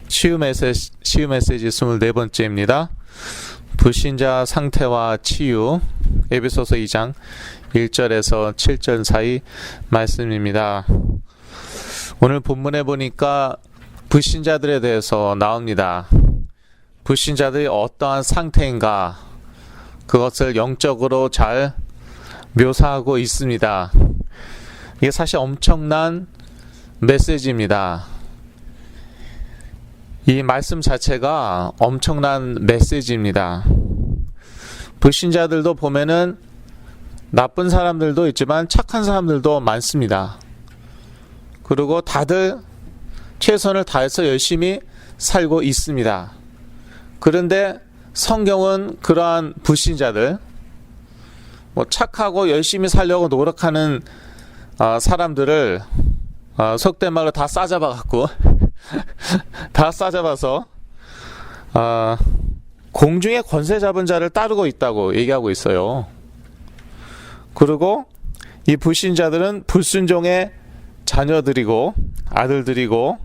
치유 메시지 24번째입니다. 불신자 상태와 치유, 에베소서 2장 1절에서 7절 사이 말씀입니다. 오늘 본문에 보니까 불신자들에 대해서 나옵니다. 불신자들이 어떠한 상태인가, 그것을 영적으로 잘 묘사하고 있습니다. 이게 사실 엄청난 메시지입니다. 이 말씀 자체가 엄청난 메시지입니다. 불신자들도 보면은 나쁜 사람들도 있지만 착한 사람들도 많습니다. 그리고 다들 최선을 다해서 열심히 살고 있습니다. 그런데 성경은 그러한 불신자들, 착하고 열심히 살려고 노력하는 사람들을 속된 말로 다 싸잡아 갖고 다 싸잡아서 공중의 권세 잡은 자를 따르고 있다고 얘기하고 있어요. 그리고 이 불신자들은 불순종의 자녀들이고 아들들이고,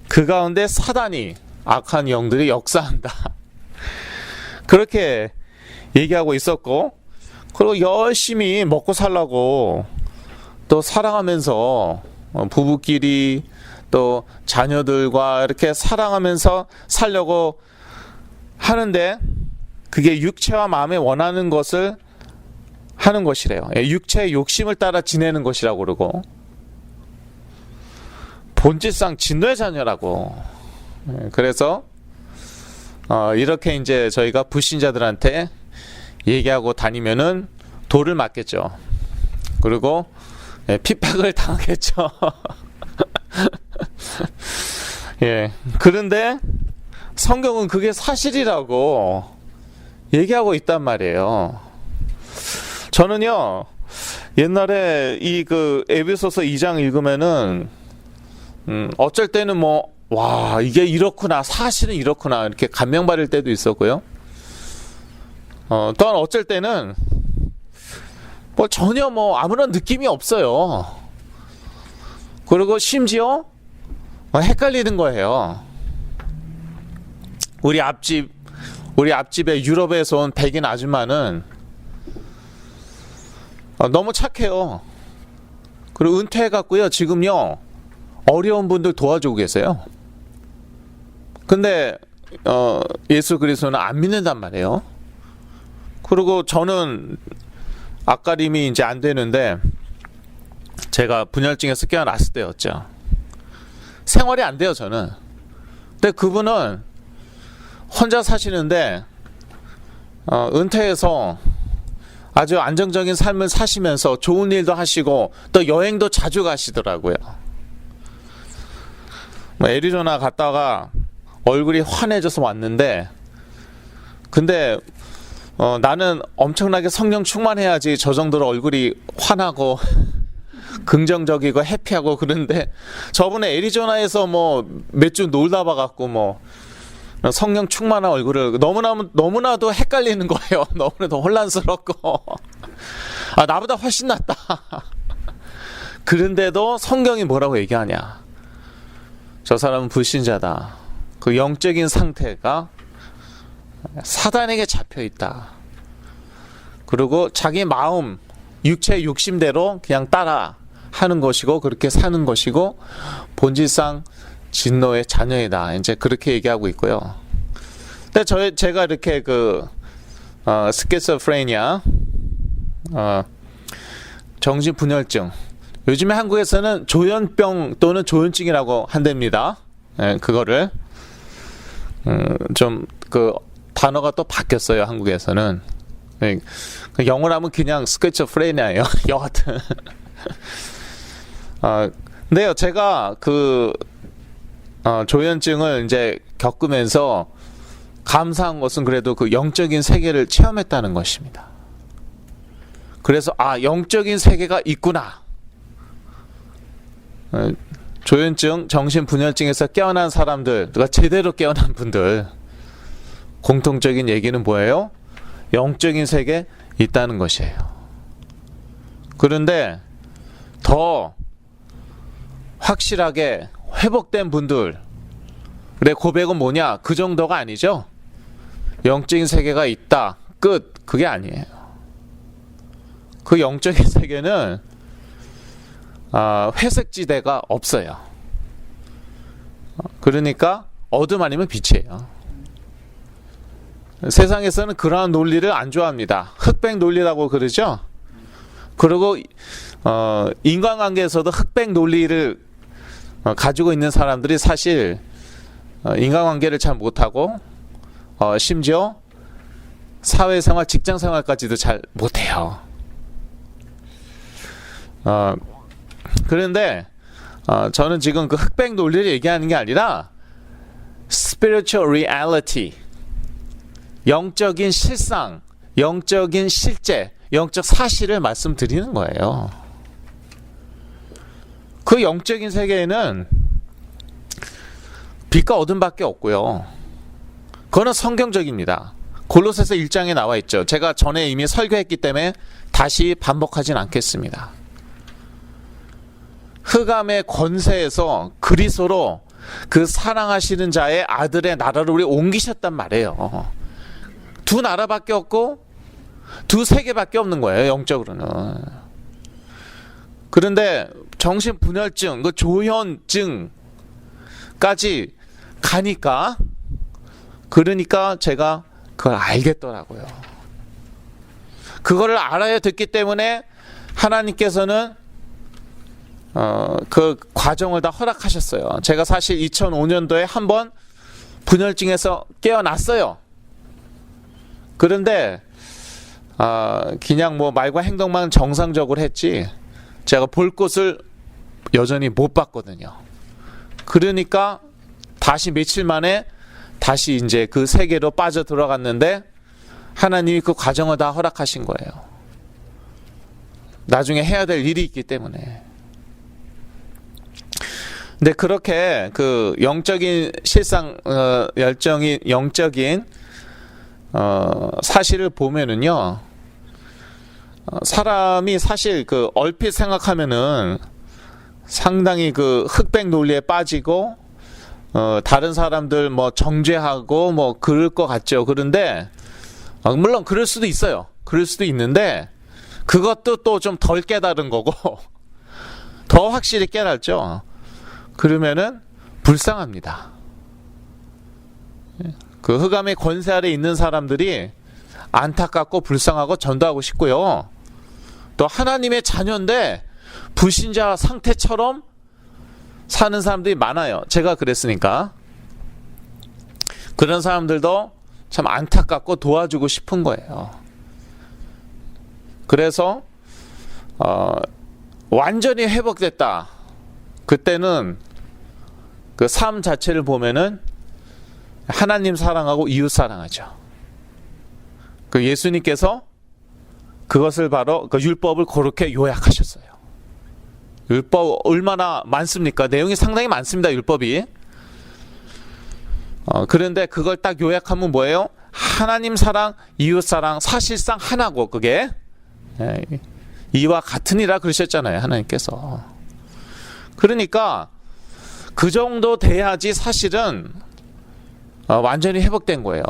그 가운데 사단이, 악한 영들이 역사한다, 그렇게 얘기하고 있었고, 그리고 열심히 먹고 살라고 또 사랑하면서 부부끼리 또 자녀들과 이렇게 사랑하면서 살려고 하는데, 그게 육체와 마음에 원하는 것을 하는 것이래요. 육체의 욕심을 따라 지내는 것이라고 그러고, 본질상 진노의 자녀라고. 그래서 이렇게 이제 저희가 불신자들한테 얘기하고 다니면은 돌을 맞겠죠. 그리고 핍박을 당하겠죠. 예. 그런데 성경은 그게 사실이라고 얘기하고 있단 말이에요. 저는요, 옛날에 이 에베소서 2장 읽으면은 어쩔 때는 와, 이게 이렇구나, 사실은 이렇구나, 이렇게 감명받을 때도 있었고요. 또한 어쩔 때는 전혀 아무런 느낌이 없어요. 그리고 심지어 헷갈리는 거예요. 우리 앞집에 유럽에서 온 백인 아줌마는 너무 착해요. 그리고 은퇴해갖고요, 지금요 어려운 분들 도와주고 계세요. 근데 예수 그리스도는 안 믿는단 말이에요. 그리고 저는 앞가림이 이제 안 되는데, 제가 분열증에서 깨어났을 때였죠. 생활이 안 돼요, 저는. 근데 그분은 혼자 사시는데 은퇴해서 아주 안정적인 삶을 사시면서 좋은 일도 하시고 또 여행도 자주 가시더라고요. 애리조나 갔다가 얼굴이 환해져서 왔는데, 근데 나는 엄청나게 성령 충만해야지 저 정도로 얼굴이 환하고 긍정적이고 해피하고, 그런데 저번에 애리조나에서 몇 주 놀다 와갖고 성령 충만한 얼굴을 너무나도 헷갈리는 거예요. 너무나도 혼란스럽고 나보다 훨씬 낫다. 그런데도 성경이 뭐라고 얘기하냐, 저 사람은 불신자다. 그 영적인 상태가 사단에게 잡혀있다. 그리고 자기 마음, 육체의 욕심대로 그냥 따라 하는 것이고, 그렇게 사는 것이고, 본질상 진노의 자녀이다. 이제 그렇게 얘기하고 있고요. 근데 제가 이렇게 스키즈프레니아, 정신분열증, 요즘에 한국에서는 조현병 또는 조현증이라고 한답니다. 그거를 좀 단어가 또 바뀌었어요, 한국에서는. 영어로 하면 그냥 스키즈프레니아예요. 여하튼. 근데요, 제가 조현증을 이제 겪으면서 감사한 것은 그래도 그 영적인 세계를 체험했다는 것입니다. 그래서 영적인 세계가 있구나. 조현증, 정신분열증에서 깨어난 사람들, 그러니까 제대로 깨어난 분들, 공통적인 얘기는 뭐예요? 영적인 세계에 있다는 것이에요. 그런데 더 확실하게 회복된 분들을 그래, 고백은 뭐냐? 그 정도가 아니죠. 영적인 세계가 있다. 끝. 그게 아니에요. 그 영적인 세계는 회색지대가 없어요. 그러니까 어둠 아니면 빛이에요. 세상에서는 그러한 논리를 안 좋아합니다. 흑백 논리라고 그러죠. 그리고 인간관계에서도 흑백 논리를 가지고 있는 사람들이 사실 인간관계를 잘 못하고 심지어 사회생활, 직장생활까지도 잘 못해요. 그런데 저는 지금 그 흑백 논리를 얘기하는 게 아니라 spiritual reality, 영적인 실상, 영적인 실제, 영적 사실을 말씀드리는 거예요. 그 영적인 세계에는 빛과 어둠밖에 없고요. 그거는 성경적입니다. 골로새서 1장에 나와 있죠. 제가 전에 이미 설교했기 때문에 다시 반복하진 않겠습니다. 흑암의 권세에서 그리스도로 그 사랑하시는 자의 아들의 나라를 우리 옮기셨단 말이에요. 두 나라밖에 없고 두 세계밖에 없는 거예요, 영적으로는. 그런데 정신분열증, 그 조현증까지 가니까, 그러니까 제가 그걸 알겠더라고요. 그거를 알아야 됐기 때문에 하나님께서는 그 과정을 다 허락하셨어요. 제가 사실 2005년도에 한번 분열증에서 깨어났어요. 그런데 그냥 뭐 말과 행동만 정상적으로 했지 제가 볼 곳을 여전히 못 봤거든요. 그러니까 다시 며칠 만에 다시 이제 그 세계로 빠져 들어갔는데 하나님이 그 과정을 다 허락하신 거예요. 나중에 해야 될 일이 있기 때문에. 근데 그렇게 그 영적인 실상, 열정이 영적인 사실을 보면은요, 사람이 사실 그 얼핏 생각하면은 상당히 그 흑백 논리에 빠지고 다른 사람들 뭐 정죄하고 뭐 그럴 것 같죠. 그런데 물론 그럴 수도 있어요. 그럴 수도 있는데 그것도 또 좀 덜 깨달은 거고 더 확실히 깨달죠. 그러면은 불쌍합니다. 그 흑암의 권세 아래 있는 사람들이 안타깝고 불쌍하고 전도하고 싶고요. 또 하나님의 자녀인데 불신자 상태처럼 사는 사람들이 많아요. 제가 그랬으니까. 그런 사람들도 참 안타깝고 도와주고 싶은 거예요. 그래서 완전히 회복됐다. 그때는 그 삶 자체를 보면은 하나님 사랑하고 이웃 사랑하죠. 그 예수님께서 그것을 바로 그 율법을 그렇게 요약하셨어요. 율법 얼마나 많습니까? 내용이 상당히 많습니다. 율법이. 그런데 그걸 딱 요약하면 뭐예요? 하나님 사랑, 이웃 사랑, 사실상 하나고 그게 이와 같으니라 그러셨잖아요. 하나님께서. 그러니까 그 정도 돼야지 사실은 완전히 회복된 거예요.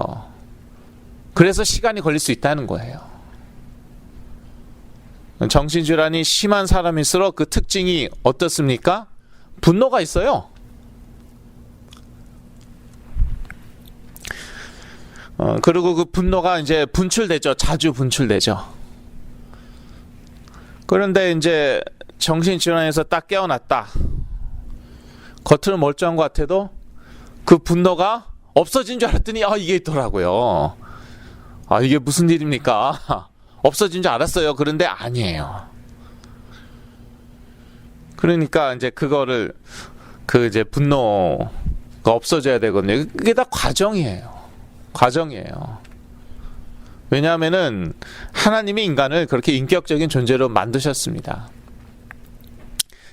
그래서 시간이 걸릴 수 있다는 거예요. 정신질환이 심한 사람일수록 그 특징이 어떻습니까? 분노가 있어요. 그리고 그 분노가 이제 분출되죠. 자주 분출되죠. 그런데 이제 정신질환에서 딱 깨어났다. 겉으로 멀쩡한 것 같아도 그 분노가 없어진 줄 알았더니 이게 있더라고요. 이게 무슨 일입니까? 없어진 줄 알았어요. 그런데 아니에요. 그러니까 이제 그거를 그 이제 분노가 없어져야 되거든요. 그게 다 과정이에요. 과정이에요. 왜냐하면은 하나님이 인간을 그렇게 인격적인 존재로 만드셨습니다.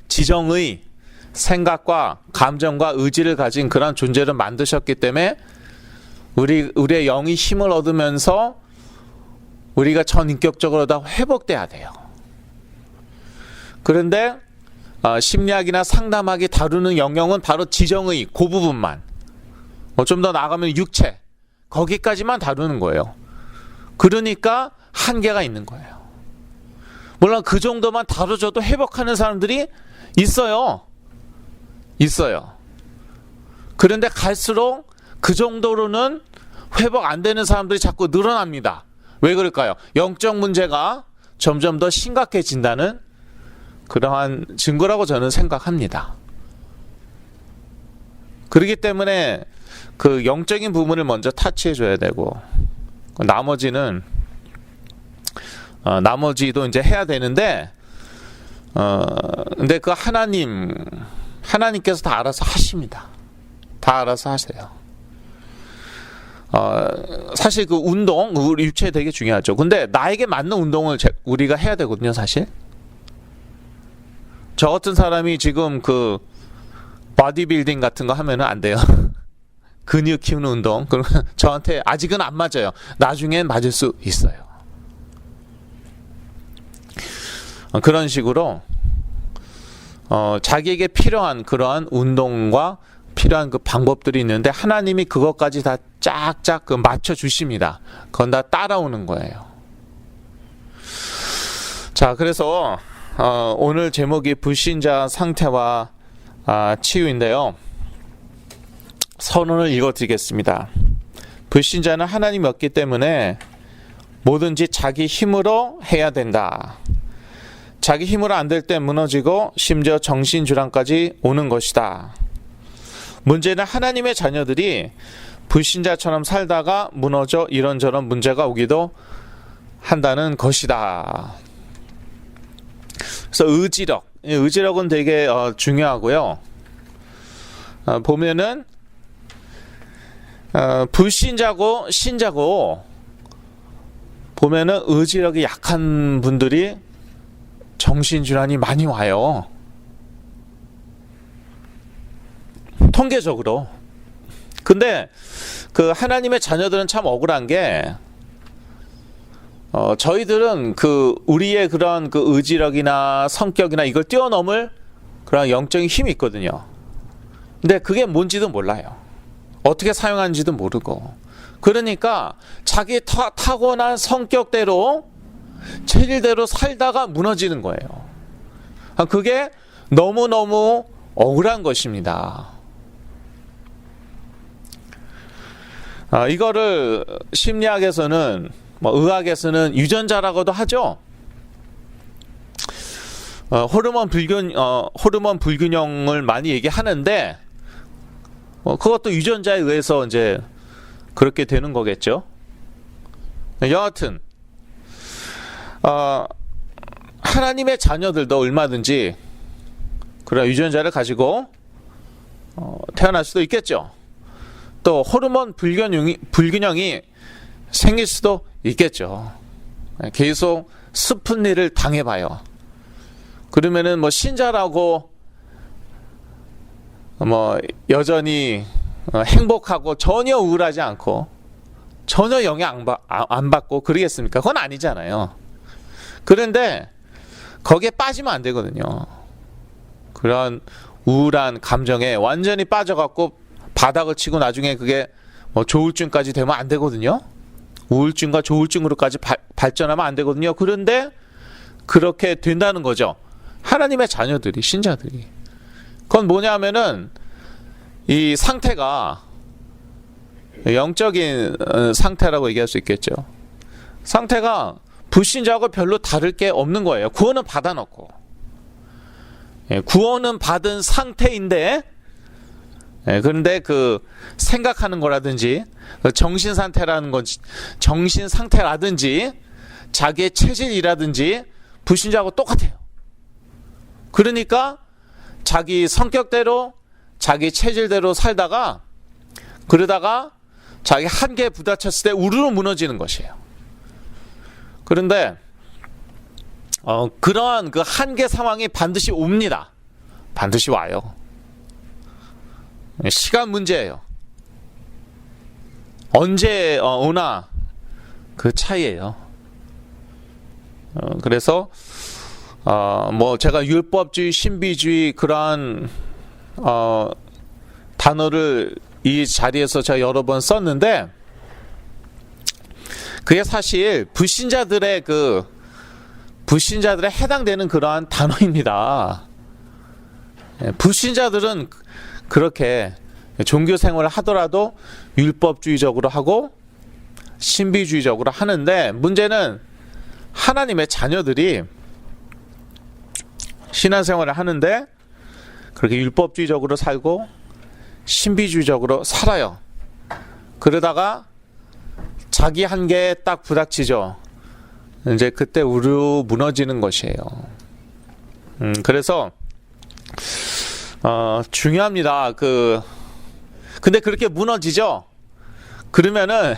지정의 생각과 감정과 의지를 가진 그런 존재를 만드셨기 때문에 우리의 영이 힘을 얻으면서 우리가 전인격적으로 다 회복돼야 돼요. 그런데 심리학이나 상담학이 다루는 영역은 바로 지정의 그 부분만. 좀 더 나아가면 육체, 거기까지만 다루는 거예요. 그러니까 한계가 있는 거예요. 물론 그 정도만 다뤄줘도 회복하는 사람들이 있어요. 그런데 갈수록 그 정도로는 회복 안 되는 사람들이 자꾸 늘어납니다. 왜 그럴까요? 영적 문제가 점점 더 심각해진다는 그러한 증거라고 저는 생각합니다. 그렇기 때문에 그 영적인 부분을 먼저 타치해 줘야 되고, 나머지도 이제 해야 되는데, 근데 그 하나님께서 다 알아서 하십니다. 다 알아서 하세요. 사실 그 운동, 우리 육체 되게 중요하죠. 근데 나에게 맞는 운동을 우리가 해야 되거든요, 사실. 저 같은 사람이 지금 그 바디빌딩 같은 거 하면은 안 돼요. 근육 키우는 운동. 그러면 저한테 아직은 안 맞아요. 나중엔 맞을 수 있어요. 그런 식으로 자기에게 필요한 그러한 운동과 필요한 그 방법들이 있는데 하나님이 그것까지 다 쫙쫙 그 맞춰 주십니다. 그건 다 따라오는 거예요. 자, 그래서 오늘 제목이 불신자 상태와 치유인데요. 선언을 읽어드리겠습니다. 불신자는 하나님이 없기 때문에 뭐든지 자기 힘으로 해야 된다. 자기 힘으로 안 될 때 무너지고 심지어 정신질환까지 오는 것이다. 문제는 하나님의 자녀들이 불신자처럼 살다가 무너져 이런저런 문제가 오기도 한다는 것이다. 그래서 의지력은 되게 중요하고요. 보면은 불신자고 신자고 보면은 의지력이 약한 분들이 정신질환이 많이 와요. 통계적으로. 근데 그 하나님의 자녀들은 참 억울한 게 저희들은 그 우리의 그런 그 의지력이나 성격이나 이걸 뛰어넘을 그런 영적인 힘이 있거든요. 근데 그게 뭔지도 몰라요. 어떻게 사용하는지도 모르고. 그러니까 자기 타고난 성격대로 체질대로 살다가 무너지는 거예요. 그게 너무너무 억울한 것입니다. 이거를 심리학에서는 의학에서는 유전자라고도 하죠. 호르몬 불균형을 많이 얘기하는데 그것도 유전자에 의해서 이제 그렇게 되는 거겠죠. 여하튼 하나님의 자녀들도 얼마든지 그런 유전자를 가지고 태어날 수도 있겠죠. 또 호르몬 불균형이 생길 수도 있겠죠. 계속 슬픈 일을 당해봐요. 그러면은 신자라고 여전히 행복하고 전혀 우울하지 않고 전혀 영향 안 받고 그러겠습니까? 그건 아니잖아요. 그런데 거기에 빠지면 안 되거든요. 그런 우울한 감정에 완전히 빠져갖고 바닥을 치고 나중에 그게 조울증까지 되면 안 되거든요. 우울증과 조울증으로까지 발전하면 안 되거든요. 그런데 그렇게 된다는 거죠. 하나님의 자녀들이, 신자들이. 그건 뭐냐면은 이 상태가 영적인 상태라고 얘기할 수 있겠죠. 상태가 불신자하고 별로 다를 게 없는 거예요. 구원은 받아놓고. 구원은 받은 상태인데 그런데 그 생각하는 거라든지 정신 상태라든지 자기의 체질이라든지 불신자하고 똑같아요. 그러니까 자기 성격대로 자기 체질대로 살다가 그러다가 자기 한계에 부딪혔을 때 우르르 무너지는 것이에요. 그런데 그러한 그 한계 상황이 반드시 옵니다. 반드시 와요. 시간 문제예요. 언제 오나 그 차이예요. 그래서 제가 율법주의, 신비주의 그러한 단어를 이 자리에서 제가 여러 번 썼는데, 그게 사실 불신자들에 해당되는 그러한 단어입니다. 불신자들은 그렇게 종교 생활을 하더라도 율법주의적으로 하고 신비주의적으로 하는데, 문제는 하나님의 자녀들이 신앙생활을 하는데 그렇게 율법주의적으로 살고 신비주의적으로 살아요. 그러다가 자기 한계에 딱 부닥치죠. 이제 그때 우르 무너지는 것이에요. 그래서 중요합니다. 근데 그렇게 무너지죠. 그러면은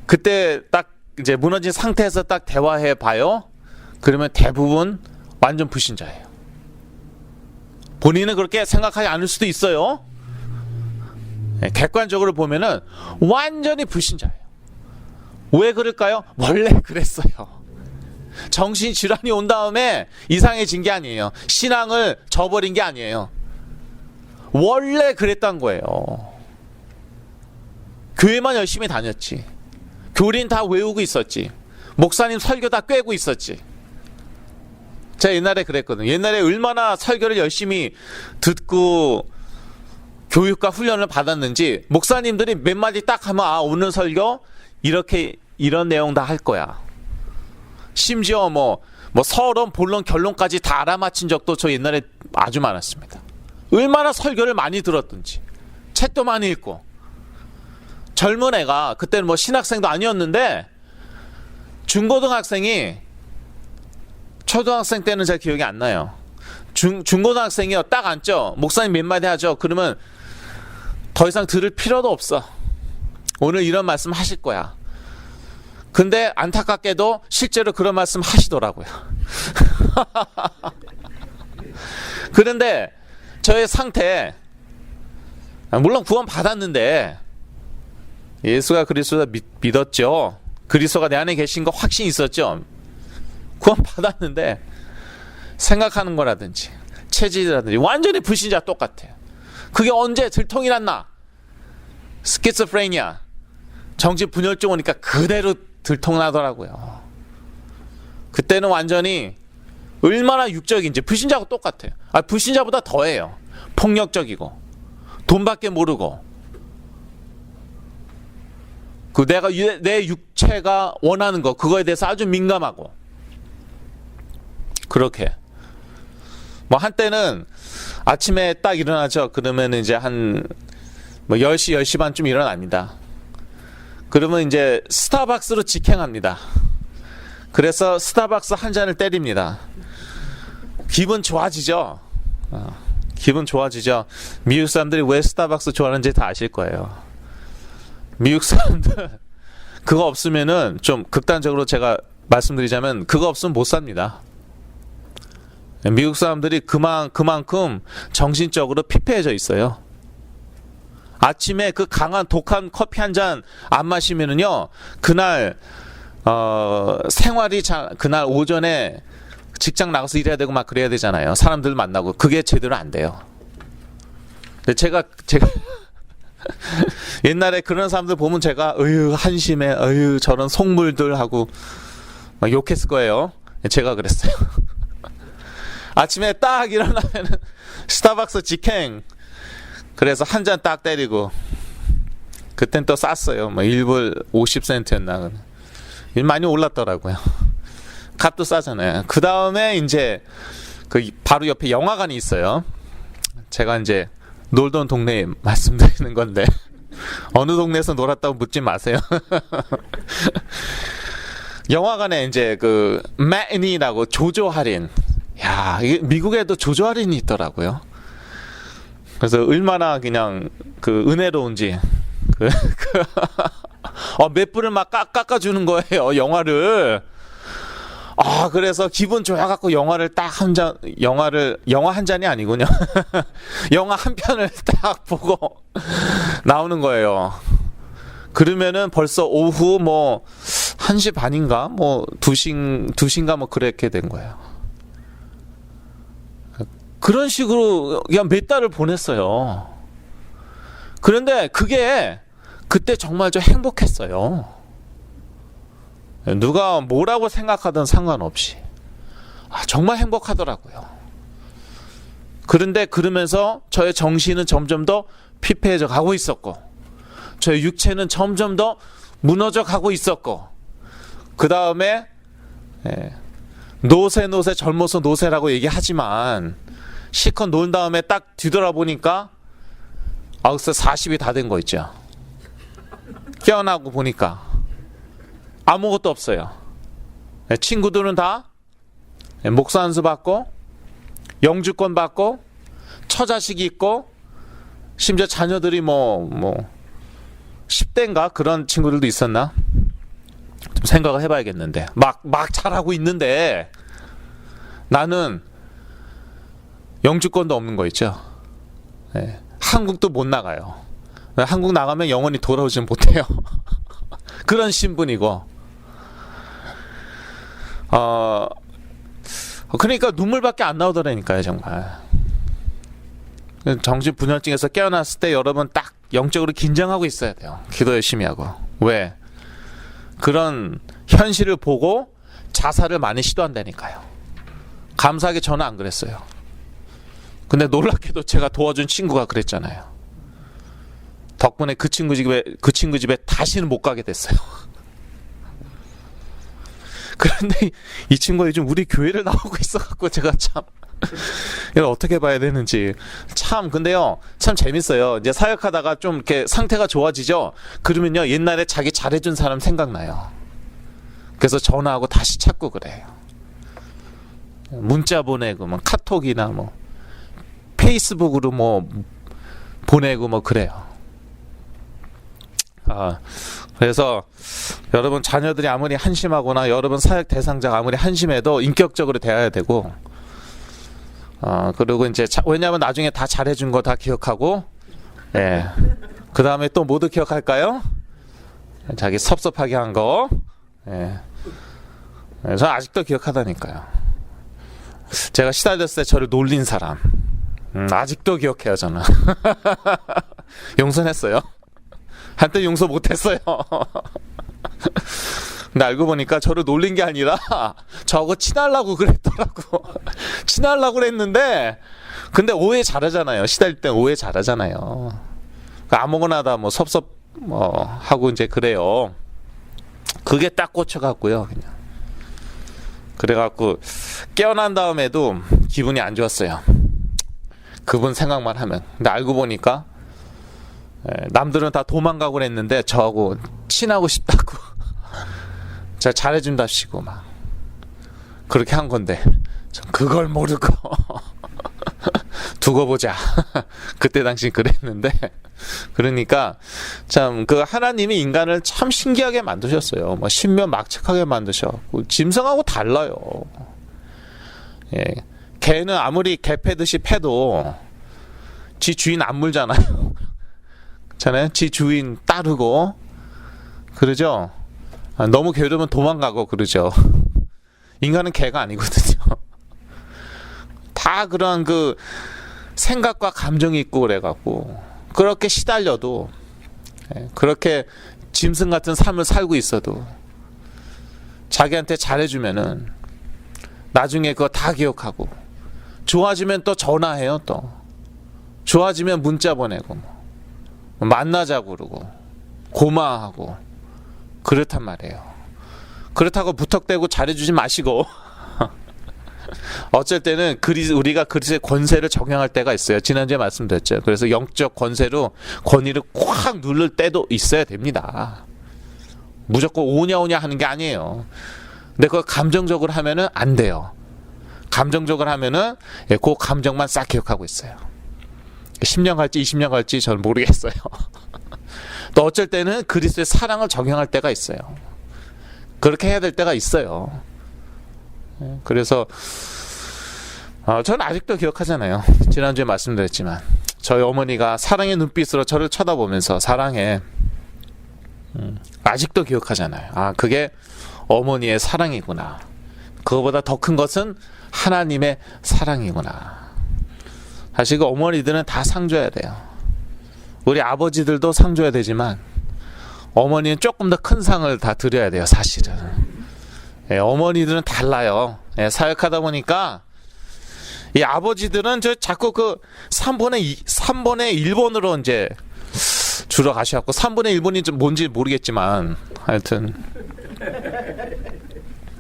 그때 딱 이제 무너진 상태에서 딱 대화해 봐요. 그러면 대부분 완전 불신자예요. 본인은 그렇게 생각하지 않을 수도 있어요. 객관적으로 보면은 완전히 불신자예요. 왜 그럴까요? 원래 그랬어요. 정신질환이 온 다음에 이상해진 게 아니에요. 신앙을 저버린 게 아니에요. 원래 그랬던 거예요. 교회만 열심히 다녔지. 교린 다 외우고 있었지. 목사님 설교 다 꿰고 있었지. 제가 옛날에 그랬거든요. 옛날에 얼마나 설교를 열심히 듣고 교육과 훈련을 받았는지, 목사님들이 몇 마디 딱 하면 오늘 설교 이렇게 이런 내용 다 할 거야. 심지어 뭐 서론, 본론, 결론까지 다 알아맞힌 적도 저 옛날에 아주 많았습니다. 얼마나 설교를 많이 들었든지, 책도 많이 읽고. 젊은 애가, 그때는 뭐 신학생도 아니었는데, 중고등학생이, 초등학생 때는 잘 기억이 안 나요. 중고등학생이요. 딱 앉죠. 목사님 몇 마디 하죠. 그러면 더 이상 들을 필요도 없어. 오늘 이런 말씀 하실 거야. 근데 안타깝게도 실제로 그런 말씀 하시더라고요. 그런데 저의 상태, 물론 구원 받았는데 예수가 그리스도다 믿었죠. 그리스도가 내 안에 계신 거 확신이 있었죠. 구원 받았는데 생각하는 거라든지 체질이라든지 완전히 불신자 똑같아요. 그게 언제 들통이 났나? 스키즈프레니아, 정신분열증 오니까 그대로 들통나더라고요. 그때는 완전히 얼마나 육적인지. 불신자하고 똑같아요. 불신자보다 더해요. 폭력적이고 돈밖에 모르고, 내 육체가 원하는 거, 그거에 대해서 아주 민감하고. 그렇게 한때는 아침에 딱 일어나죠. 그러면 이제 한 10시, 10시 반쯤 일어납니다. 그러면 이제 스타벅스로 직행합니다. 그래서 스타벅스 한 잔을 때립니다. 기분 좋아지죠. 기분 좋아지죠. 미국 사람들이 왜 스타벅스 좋아하는지 다 아실 거예요. 미국 사람들 그거 없으면은, 좀 극단적으로 제가 말씀드리자면, 그거 없으면 못 삽니다. 미국 사람들이 그만큼 정신적으로 피폐해져 있어요. 아침에 그 강한 독한 커피 한 잔 안 마시면은요, 그날 생활이 그날 오전에 직장 나가서 일해야 되고 막 그래야 되잖아요. 사람들 만나고. 그게 제대로 안 돼요. 근데 제가 옛날에 그런 사람들 보면 제가 한심해, 저런 속물들 하고 막 욕했을 거예요. 제가 그랬어요. 아침에 딱 일어나면 스타벅스 직행. 그래서 한 잔 딱 때리고. 그땐 또 쌌어요. 1불 50센트였나. 많이 올랐더라고요. 값도 싸잖아요. 그 다음에 이제 바로 옆에 영화관이 있어요. 제가 이제 놀던 동네 말씀드리는 건데, 어느 동네에서 놀았다고 묻지 마세요. 영화관에 이제 매니라고 조조 할인. 야, 이게 미국에도 조조 할인이 있더라고요. 그래서 얼마나 그냥 은혜로운지. 몇 불을 막 깎아주는 거예요, 영화를. 그래서 기분 좋아갖고 영화를 딱 영화 한 잔이 아니군요. 영화 한 편을 딱 보고 나오는 거예요. 그러면은 벌써 오후 1시 반인가? 2시인가 그렇게 된 거예요. 그런 식으로 그냥 몇 달을 보냈어요. 그런데 그게 그때 정말 좀 행복했어요. 누가 뭐라고 생각하든 상관없이. 정말 행복하더라고요. 그런데 그러면서 저의 정신은 점점 더 피폐해져 가고 있었고, 저의 육체는 점점 더 무너져 가고 있었고, 그 다음에 노세 젊어서 노세라고 얘기하지만 실컷 논 다음에 딱 뒤돌아보니까 글쎄 40이 다 된 거 있죠. 깨어나고 보니까 아무것도 없어요. 친구들은 다 목사 안수 받고 영주권 받고 처자식이 있고, 심지어 자녀들이 뭐 10대인가 그런 친구들도 있었나? 좀 생각을 해봐야겠는데 막 잘하고 있는데 나는 영주권도 없는 거 있죠. 한국도 못 나가요. 한국 나가면 영원히 돌아오지 못해요. 그런 신분이고, 그러니까 눈물밖에 안 나오더라니까요, 정말. 정신분열증에서 깨어났을 때 여러분 딱 영적으로 긴장하고 있어야 돼요. 기도 열심히 하고. 왜? 그런 현실을 보고 자살을 많이 시도한다니까요. 감사하게 저는 안 그랬어요. 근데 놀랍게도 제가 도와준 친구가 그랬잖아요. 덕분에 그 친구 집에 다시는 못 가게 됐어요. 그런데 이 친구가 요즘 우리 교회를 나오고 있어갖고 제가 참 이걸 어떻게 봐야 되는지 근데요 참 재밌어요. 이제 사역하다가 좀 이렇게 상태가 좋아지죠. 그러면요 옛날에 자기 잘해준 사람 생각나요. 그래서 전화하고 다시 찾고 그래요. 문자 보내고 뭐 카톡이나 뭐 페이스북으로 뭐 보내고 뭐 그래요. 그래서 여러분 자녀들이 아무리 한심하거나 여러분 사역 대상자가 아무리 한심해도 인격적으로 대해야 되고, 그리고 이제 왜냐하면 나중에 다 잘해준 거 다 기억하고, 그 다음에 또 뭐도 기억할까요? 자기 섭섭하게 한 거. 저는 아직도 기억하다니까요. 제가 시달렸을 때 저를 놀린 사람, 아직도 기억해요 저는. 용서했어요. 한때 용서 못했어요. 근데 알고 보니까 저를 놀린 게 아니라 저하고 친하려고 그랬더라고. 친하려고 그랬는데, 근데 오해 잘하잖아요. 시달릴 땐 오해 잘하잖아요. 아무거나 다 뭐 하고 이제 그래요. 그게 딱 꽂혀갖고요. 그냥. 그래갖고 깨어난 다음에도 기분이 안 좋았어요. 그분 생각만 하면. 근데 알고 보니까 남들은 다 도망가고 그랬는데 저하고 친하고 싶다고 제가 잘해준답시고 막 그렇게 한 건데 전 그걸 모르고 두고 보자. 그때 당시 그랬는데, 그러니까 참 그 하나님이 인간을 참 신기하게 만드셨어요. 뭐 신묘막측하게 만드셔. 짐승하고 달라요. 개는 아무리 개 패듯이 패도 지 주인 안 물잖아요. 지 주인 따르고 그러죠. 너무 게으르면 도망가고 그러죠. 인간은 개가 아니거든요. 다 그런 그 생각과 감정이 있고 그래갖고 그렇게 시달려도, 그렇게 짐승 같은 삶을 살고 있어도 자기한테 잘해주면은 나중에 그거 다 기억하고, 좋아지면 또 전화해요. 또 좋아지면 문자 보내고 만나자고 그러고 고마워하고 그렇단 말이에요. 그렇다고 부탁대고 잘해주지 마시고 어쩔 때는 우리가 그리스의 권세를 적용할 때가 있어요. 지난주에 말씀드렸죠. 그래서 영적 권세로 권위를 꽉 누를 때도 있어야 됩니다. 무조건 오냐 하는 게 아니에요. 근데 그걸 감정적으로 하면은 안 돼요. 감정적으로 하면은 그 감정만 싹 기억하고 있어요. 10년 갈지 20년 갈지 저는 모르겠어요. 또 어쩔 때는 그리스도의 사랑을 적용할 때가 있어요. 그렇게 해야 될 때가 있어요. 그래서 저는 아직도 기억하잖아요. 지난주에 말씀드렸지만 저희 어머니가 사랑의 눈빛으로 저를 쳐다보면서 사랑해, 아직도 기억하잖아요. 그게 어머니의 사랑이구나. 그거보다 더 큰 것은 하나님의 사랑이구나. 사실 그 어머니들은 다 상 줘야 돼요. 우리 아버지들도 상 줘야 되지만 어머니는 조금 더 큰 상을 다 드려야 돼요, 사실은. 예, 어머니들은 달라요. 예, 사역하다 보니까 이 아버지들은 저 자꾸 그 3분의 1번으로 이제 줄어 가셔갖고 3분의 1번이 뭔지 모르겠지만 하여튼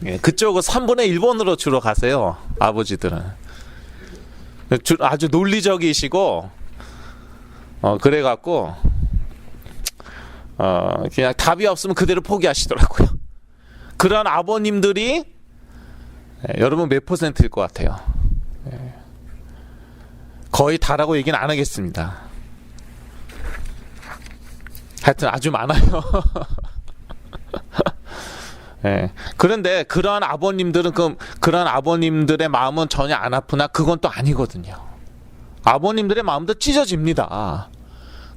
예, 그쪽은 3분의 1번으로 줄어 가세요, 아버지들은. 아주 논리적이시고 그래갖고 그냥 답이 없으면 그대로 포기하시더라고요. 그런 아버님들이 여러분 몇 퍼센트일 것 같아요? 거의 다라고 얘기는 안 하겠습니다. 하여튼 아주 많아요. 예. 그런데 그런 아버님들은 그런 아버님들의 마음은 전혀 안 아프나 그건 또 아니거든요. 아버님들의 마음도 찢어집니다.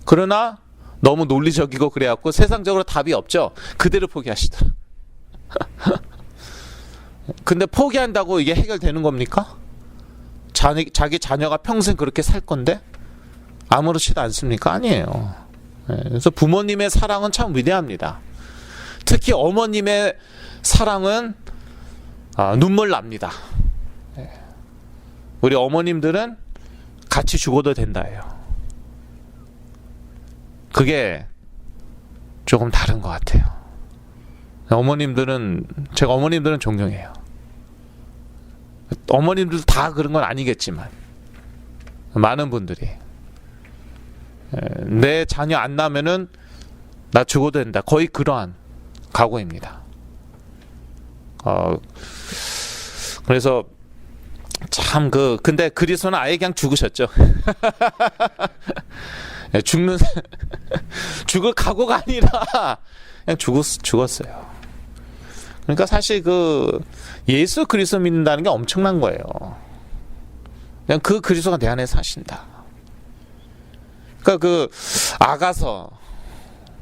그러나 너무 논리적이고 그래갖고 세상적으로 답이 없죠. 그대로 포기하시더라. 근데 포기한다고 이게 해결되는 겁니까? 자기 자녀가 평생 그렇게 살 건데 아무렇지도 않습니까? 아니에요. 예. 그래서 부모님의 사랑은 참 위대합니다. 특히 어머님의 사랑은 눈물 납니다. 우리 어머님들은 같이 죽어도 된다예요. 그게 조금 다른 것 같아요. 제가 어머님들은 존경해요. 어머님들 다 그런 건 아니겠지만 많은 분들이 내 자녀 안 낳으면은 나 죽어도 된다. 거의 그러한 각오입니다. 그래서 참 근데 그리스도는 아예 그냥 죽으셨죠. 죽을 각오가 아니라 그냥 죽었어요. 그러니까 사실 예수 그리스도 믿는다는 게 엄청난 거예요. 그냥 그 그리스도가 내 안에 사신다. 그러니까 아가서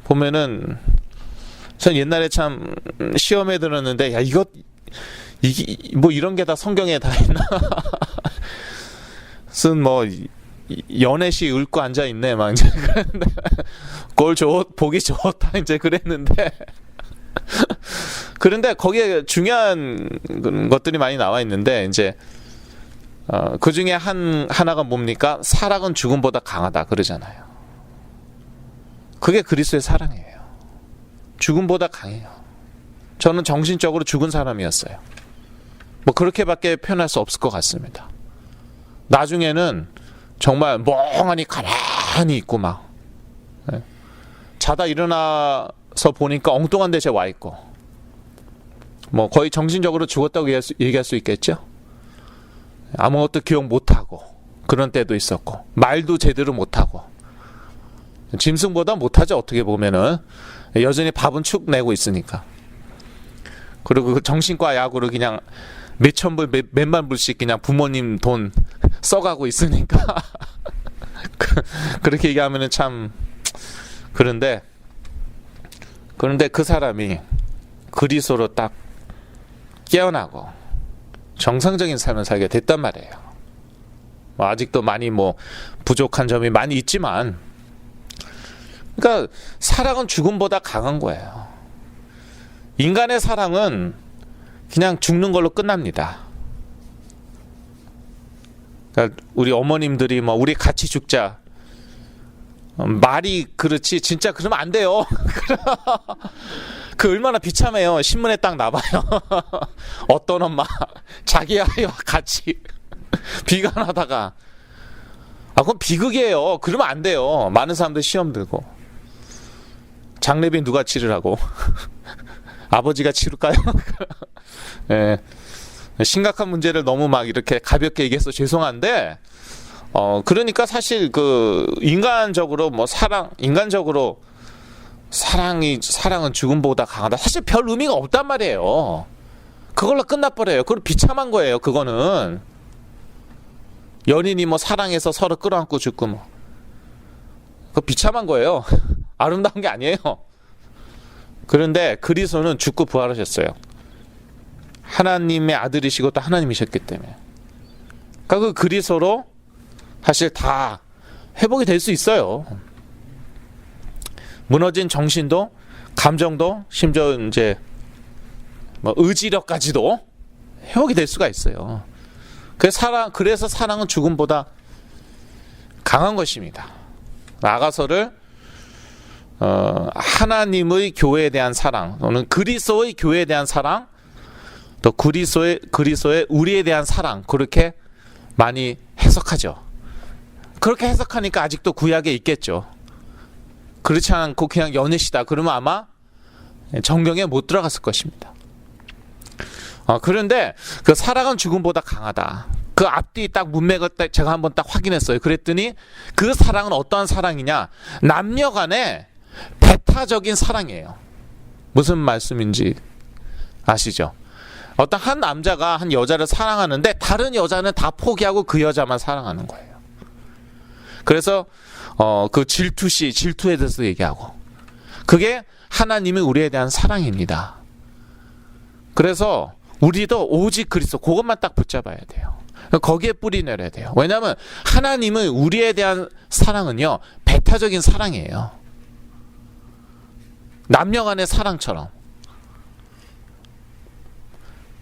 보면은 전 옛날에 참 시험에 들었는데 이게 뭐 이런 게 다 성경에 다 있나? 무슨 뭐 연애시 읊고 앉아 있네 막 이제 그랬는데 보기 좋다 이제 그랬는데 그런데 거기에 중요한 것들이 많이 나와 있는데 이제 그 중에 하나가 뭡니까? 사랑은 죽음보다 강하다 그러잖아요. 그게 그리스도의 사랑이에요. 죽음보다 강해요. 저는 정신적으로 죽은 사람이었어요. 뭐 그렇게밖에 표현할 수 없을 것 같습니다. 나중에는 정말 멍하니 가만히 있고 막 자다 일어나서 보니까 엉뚱한 데서 와 있고 뭐 거의 정신적으로 죽었다고 얘기할 수 있겠죠. 아무것도 기억 못하고 그런 때도 있었고 말도 제대로 못하고 짐승보다 못하죠. 어떻게 보면은 여전히 밥은 축 내고 있으니까. 그리고 그 정신과 약으로 그냥 몇천 불 몇만 불씩 그냥 부모님 돈 써가고 있으니까 그렇게 얘기하면은 참 그런데 그 사람이 그리스도로 딱 깨어나고 정상적인 삶을 살게 됐단 말이에요. 뭐 아직도 많이 부족한 점이 많이 있지만 그러니까 사랑은 죽음보다 강한 거예요. 인간의 사랑은 그냥 죽는 걸로 끝납니다. 그러니까 우리 어머님들이 우리 같이 죽자 말이 그렇지 진짜 그러면 안 돼요. 그 얼마나 비참해요. 신문에 딱 나봐요. 어떤 엄마 자기 아이와 같이 비관하다가 그건 비극이에요. 그러면 안 돼요. 많은 사람들 시험 들고 장례비 누가 치르라고? 아버지가 치를까요? 예. 심각한 문제를 너무 이렇게 가볍게 얘기해서 죄송한데 그러니까 사실 인간적으로 사랑은 죽음보다 강하다. 사실 별 의미가 없단 말이에요. 그걸로 끝나버려요. 그걸 비참한 거예요. 그거는 연인이 사랑해서 서로 끌어안고 죽고 그거 비참한 거예요. 아름다운 게 아니에요. 그런데 그리스도는 죽고 부활하셨어요. 하나님의 아들이시고 또 하나님이셨기 때문에. 그러니까 그 그리스도로 사실 다 회복이 될 수 있어요. 무너진 정신도, 감정도, 심지어 이제 뭐 의지력까지도 회복이 될 수가 있어요. 그래서 사랑은 죽음보다 강한 것입니다. 나아가서를 하나님의 교회에 대한 사랑, 또는 그리스도의 교회에 대한 사랑, 또 그리스도의 우리에 대한 사랑, 그렇게 많이 해석하죠. 그렇게 해석하니까 아직도 구약에 있겠죠. 그렇지 않고 그냥 연애시다 그러면 아마 정경에 못 들어갔을 것입니다. 그런데 그 사랑은 죽음보다 강하다. 그 앞뒤 딱 문맥을 제가 한번 딱 확인했어요. 그랬더니 그 사랑은 어떠한 사랑이냐? 남녀 간의 배타적인 사랑이에요. 무슨 말씀인지 아시죠? 어떤 한 남자가 한 여자를 사랑하는데 다른 여자는 다 포기하고 그 여자만 사랑하는 거예요. 그래서 그 질투에 대해서 얘기하고, 그게 하나님이 우리에 대한 사랑입니다. 그래서 우리도 오직 그리스도, 그것만 딱 붙잡아야 돼요. 거기에 뿌리 내려야 돼요. 왜냐하면 하나님은 우리에 대한 사랑은요, 배타적인 사랑이에요. 남녀 간의 사랑처럼.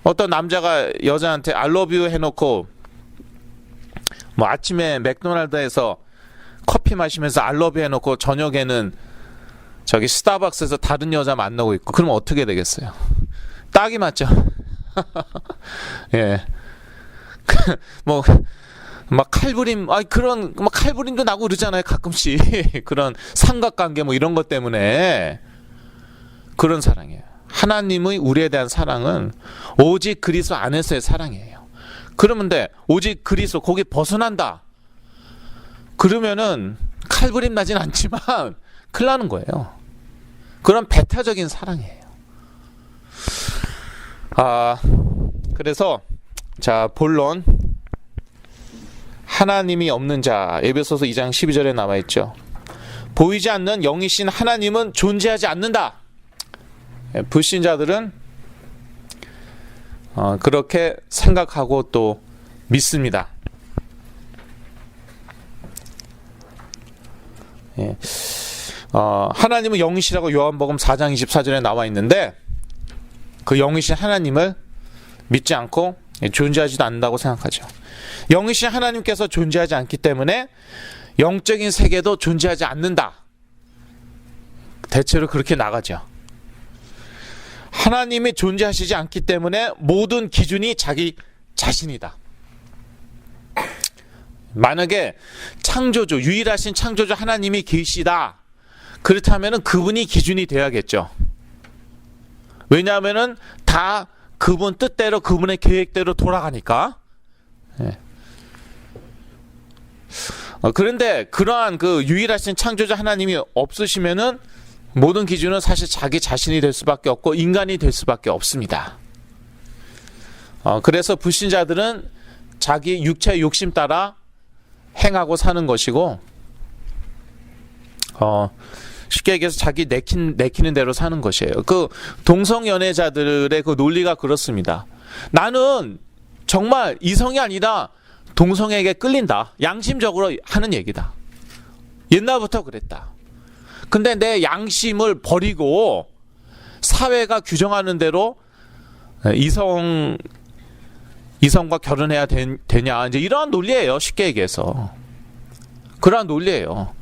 어떤 남자가 여자한테 I love you 해놓고 뭐 아침에 맥도날드에서 커피 마시면서 I love you 해놓고 저녁에는 저기 스타벅스에서 다른 여자 만나고 있고, 그러면 어떻게 되겠어요? 딱이 맞죠? 예. 뭐 막 칼부림, 그런 막 칼부림도 나고 그러잖아요, 가끔씩. 그런 삼각관계 뭐 이런 것 때문에. 그런 사랑이에요. 하나님의 우리에 대한 사랑은 오직 그리스도 안에서의 사랑이에요. 그러면 오직 그리스도, 거기 벗어난다 그러면은 칼부림 나진 않지만 큰일 나는 거예요. 그런 배타적인 사랑이에요. 그래서 자, 본론, 하나님이 없는 자, 에베소서 2장 12절에 나와 있죠. 보이지 않는 영이신 하나님은 존재하지 않는다. 불신자들은 그렇게 생각하고 또 믿습니다. 예. 하나님은 영이시라고 요한복음 4장 24절에 나와 있는데, 그 영이신 하나님을 믿지 않고 존재하지도 않는다고 생각하죠. 영이신 하나님께서 존재하지 않기 때문에 영적인 세계도 존재하지 않는다. 대체로 그렇게 나가죠. 하나님이 존재하시지 않기 때문에 모든 기준이 자기 자신이다. 만약에 창조주, 유일하신 창조주 하나님이 계시다, 그렇다면 그분이 기준이 돼야겠죠. 왜냐하면 다 그분 뜻대로, 그분의 계획대로 돌아가니까. 예. 그런데 그러한 그 유일하신 창조주 하나님이 없으시면은 모든 기준은 사실 자기 자신이 될 수밖에 없고 인간이 될 수밖에 없습니다. 그래서 불신자들은 자기 육체의 욕심 따라 행하고 사는 것이고, 쉽게 얘기해서 자기 내키는 대로 사는 것이에요. 그 동성연애자들의 그 논리가 그렇습니다. 나는 정말 이성이 아니라 동성에게 끌린다. 양심적으로 하는 얘기다. 옛날부터 그랬다. 근데 내 양심을 버리고 사회가 규정하는 대로 이성과 결혼해야 되냐, 이제 이러한 논리예요. 쉽게 얘기해서 그러한 논리예요.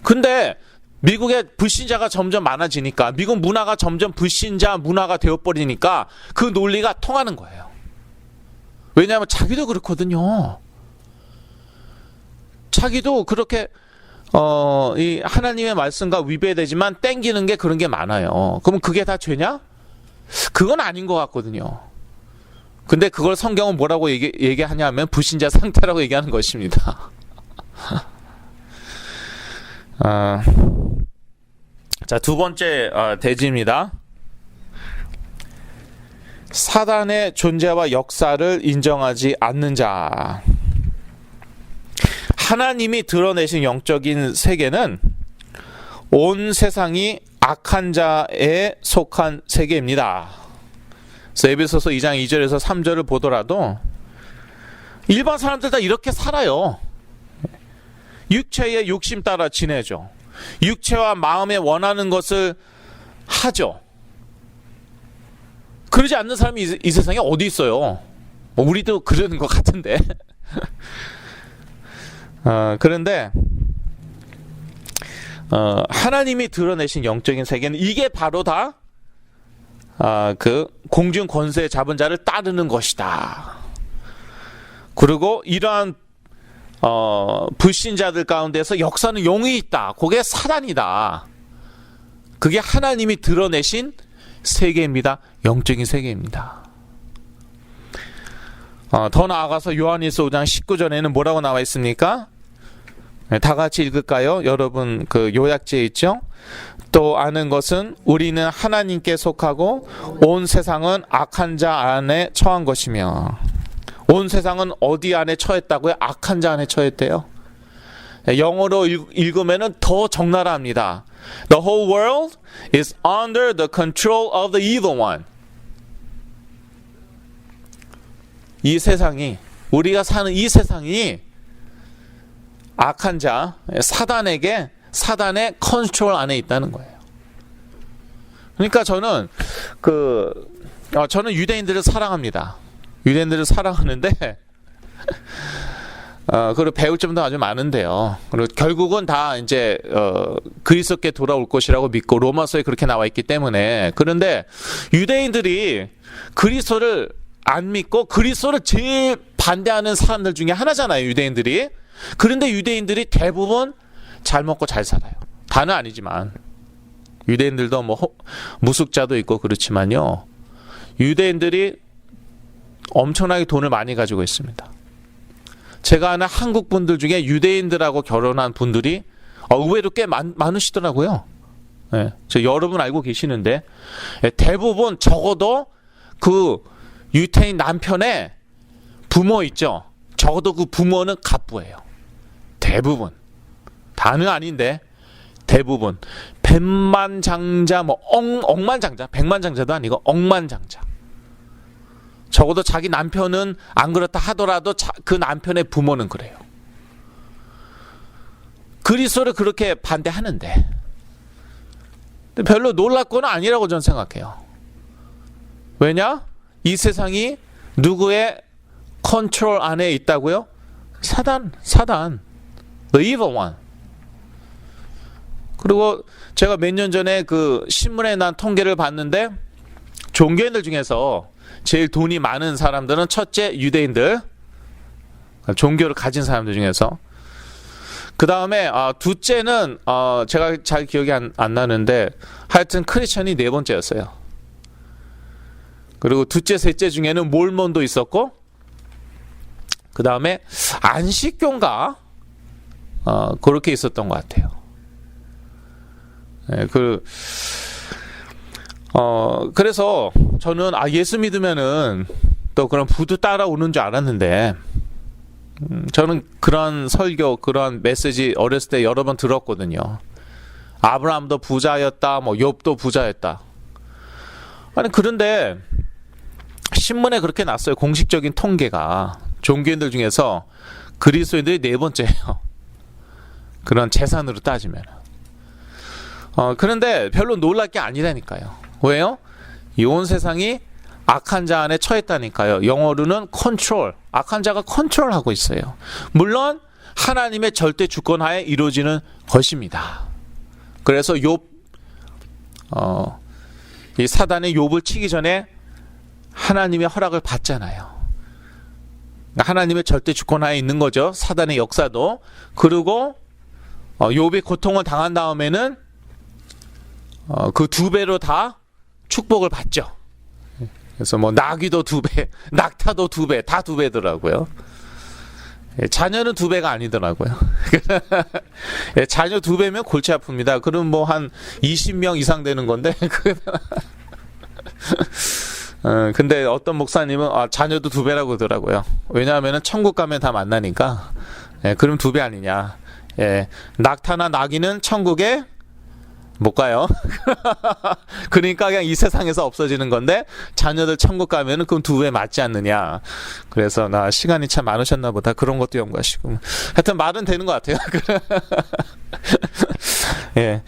근데 미국의 불신자가 점점 많아지니까, 미국 문화가 점점 불신자 문화가 되어버리니까 그 논리가 통하는 거예요. 왜냐하면 자기도 그렇거든요. 자기도 그렇게 이 하나님의 말씀과 위배되지만 땡기는 게 그런 게 많아요. 그러면 그게 다 죄냐? 그건 아닌 것 같거든요. 근데 그걸 성경은 뭐라고 얘기하냐면 불신자 상태라고 얘기하는 것입니다. 자, 두 번째 대지입니다. 사단의 존재와 역사를 인정하지 않는 자. 하나님이 드러내신 영적인 세계는 온 세상이 악한 자에 속한 세계입니다. 그래서 에베소서 2장 2절에서 3절을 보더라도 일반 사람들 다 이렇게 살아요. 육체의 욕심 따라 지내죠. 육체와 마음에 원하는 것을 하죠. 그러지 않는 사람이 이 세상에 어디 있어요? 우리도 그러는 것 같은데. 그런데 하나님이 드러내신 영적인 세계는 이게 바로 다 그 공중 권세 잡은 자를 따르는 것이다. 그리고 이러한 불신자들 가운데서 역사는 용이 있다. 그게 사단이다. 그게 하나님이 드러내신 세계입니다. 영적인 세계입니다. 더 나아가서 요한일서 5장 19절에는 뭐라고 나와 있습니까? 다 같이 읽을까요? 여러분 그 요약지에 있죠? 또 아는 것은 우리는 하나님께 속하고 온 세상은 악한 자 안에 처한 것이며. 온 세상은 어디 안에 처했다고요? 악한 자 안에 처했대요. 영어로 읽으면 더 적나라합니다. The whole world is under the control of the evil one. 이 세상이, 우리가 사는 이 세상이 악한 자, 사단의 컨트롤 안에 있다는 거예요. 그러니까 저는 저는 유대인들을 사랑합니다. 유대인들을 사랑하는데 그리고 배울 점도 아주 많은데요. 그리고 결국은 다 이제 그리스도께 돌아올 것이라고 믿고 로마서에 그렇게 나와 있기 때문에. 그런데 유대인들이 그리스도를 안 믿고 그리스도를 제일 반대하는 사람들 중에 하나잖아요, 유대인들이. 그런데 유대인들이 대부분 잘 먹고 잘 살아요. 다는 아니지만 유대인들도 뭐 무숙자도 있고 그렇지만요, 유대인들이 엄청나게 돈을 많이 가지고 있습니다. 제가 아는 한국 분들 중에 유대인들하고 결혼한 분들이 의외로 꽤 많으시더라고요. 네, 저 여러분 알고 계시는데 대부분 적어도 그 유태인 남편의 부모 있죠. 적어도 그 부모는 갑부예요. 대부분. 다는 아닌데 대부분. 백만장자, 억만장자, 백만장자도 아니고 억만장자. 적어도 자기 남편은 안 그렇다 하더라도 그 남편의 부모는 그래요. 그리스도를 그렇게 반대하는데 별로 놀랍고는 아니라고 저는 생각해요. 왜냐? 이 세상이 누구의 컨트롤 안에 있다고요? 사단, the evil one. 그리고 제가 몇 년 전에 그 신문에 난 통계를 봤는데 종교인들 중에서 제일 돈이 많은 사람들은 첫째 유대인들, 종교를 가진 사람들 중에서. 그 다음에 둘째는 제가 잘 기억이 안 나는데 하여튼 크리스천이 네 번째였어요. 그리고 둘째, 셋째 중에는 몰몬도 있었고, 그 다음에 안식교인가 그렇게 있었던 것 같아요. 네, 그래서 저는 예수 믿으면은 또 그런 부도 따라오는 줄 알았는데, 저는 그런 설교, 그런 메시지 어렸을 때 여러 번 들었거든요. 아브라함도 부자였다, 욥도 부자였다. 아니 그런데 신문에 그렇게 났어요. 공식적인 통계가. 종교인들 중에서 그리스도인들이 네 번째예요. 그런 재산으로 따지면. 그런데 별로 놀랄 게 아니라니까요. 왜요? 이 온 세상이 악한 자 안에 처했다니까요. 영어로는 컨트롤. 악한 자가 컨트롤하고 있어요. 물론 하나님의 절대 주권 하에 이루어지는 것입니다. 그래서 욥, 이 사단의 욥을 치기 전에 하나님의 허락을 받잖아요. 하나님의 절대 주권 하에 있는 거죠. 사단의 역사도. 그리고 욥이 고통을 당한 다음에는 그 두 배로 다 축복을 받죠. 그래서 나귀도 두 배, 낙타도 두 배, 다 두 배더라고요. 자녀는 두 배가 아니더라고요. 자녀 두 배면 골치 아픕니다. 그럼 한 20명 이상 되는 건데. 근데 어떤 목사님은 자녀도 두 배라고 하더라고요. 왜냐하면 천국 가면 다 만나니까. 그럼 두 배 아니냐. 낙타나 나귀는 천국에 못 가요. 그러니까 그냥 이 세상에서 없어지는 건데 자녀들 천국 가면은 그럼 두 배 맞지 않느냐. 그래서 시간이 참 많으셨나 보다. 그런 것도 연구하시고. 하여튼 말은 되는 것 같아요. 예.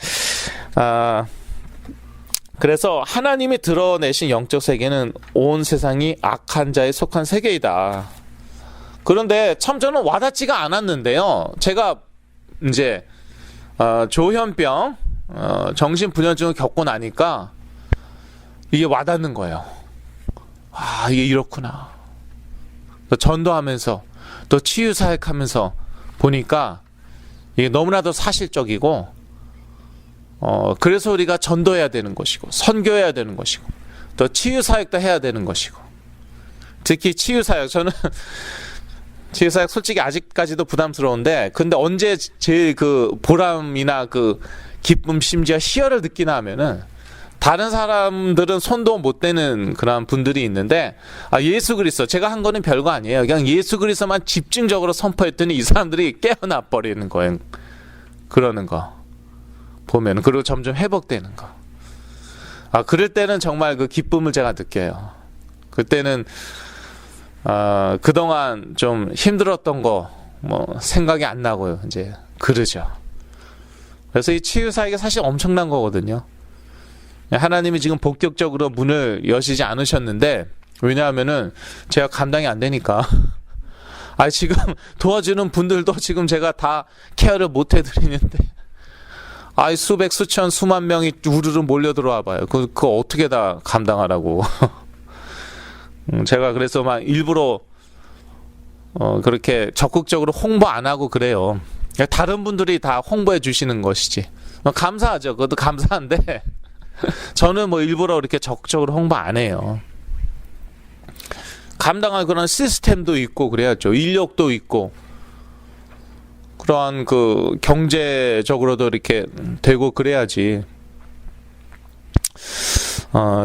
그래서 하나님이 드러내신 영적 세계는 온 세상이 악한 자에 속한 세계이다. 그런데 참 저는 와닿지가 않았는데요. 제가 이제 조현병, 정신분열증을 겪고 나니까 이게 와닿는 거예요. 아, 이게 이렇구나. 또 전도하면서 또 치유사역하면서 보니까 이게 너무나도 사실적이고, 그래서 우리가 전도해야 되는 것이고, 선교해야 되는 것이고, 또 치유사역도 해야 되는 것이고, 특히 치유사역, 저는 치유사역 솔직히 아직까지도 부담스러운데, 근데 언제 제일 그 보람이나 그 기쁨, 심지어 희열을 느끼나 하면은, 다른 사람들은 손도 못 대는 그런 분들이 있는데, 예수 그리스도, 제가 한 거는 별거 아니에요. 그냥 예수 그리스도만 집중적으로 선포했더니 이 사람들이 깨어나 버리는 거예요. 그러는 거 보면, 그리고 점점 회복되는 거. 그럴 때는 정말 그 기쁨을 제가 느껴요. 그때는 그동안 좀 힘들었던 거 뭐 생각이 안 나고요. 이제 그러죠. 그래서 이 치유사역이 사실 엄청난 거거든요. 하나님이 지금 본격적으로 문을 여시지 않으셨는데, 왜냐하면은 제가 감당이 안 되니까. 지금 도와주는 분들도 지금 제가 다 케어를 못 해드리는데, 수백, 수천, 수만 명이 우르르 몰려 들어와 봐요. 그거 어떻게 다 감당하라고. 제가 그래서 막 일부러 그렇게 적극적으로 홍보 안 하고 그래요. 다른 분들이 다 홍보해 주시는 것이지. 감사하죠. 그것도 감사한데, 저는 뭐 일부러 이렇게 적극적으로 홍보 안 해요. 감당할 그런 시스템도 있고 그래야죠. 인력도 있고, 그러한 그 경제적으로도 이렇게 되고 그래야지.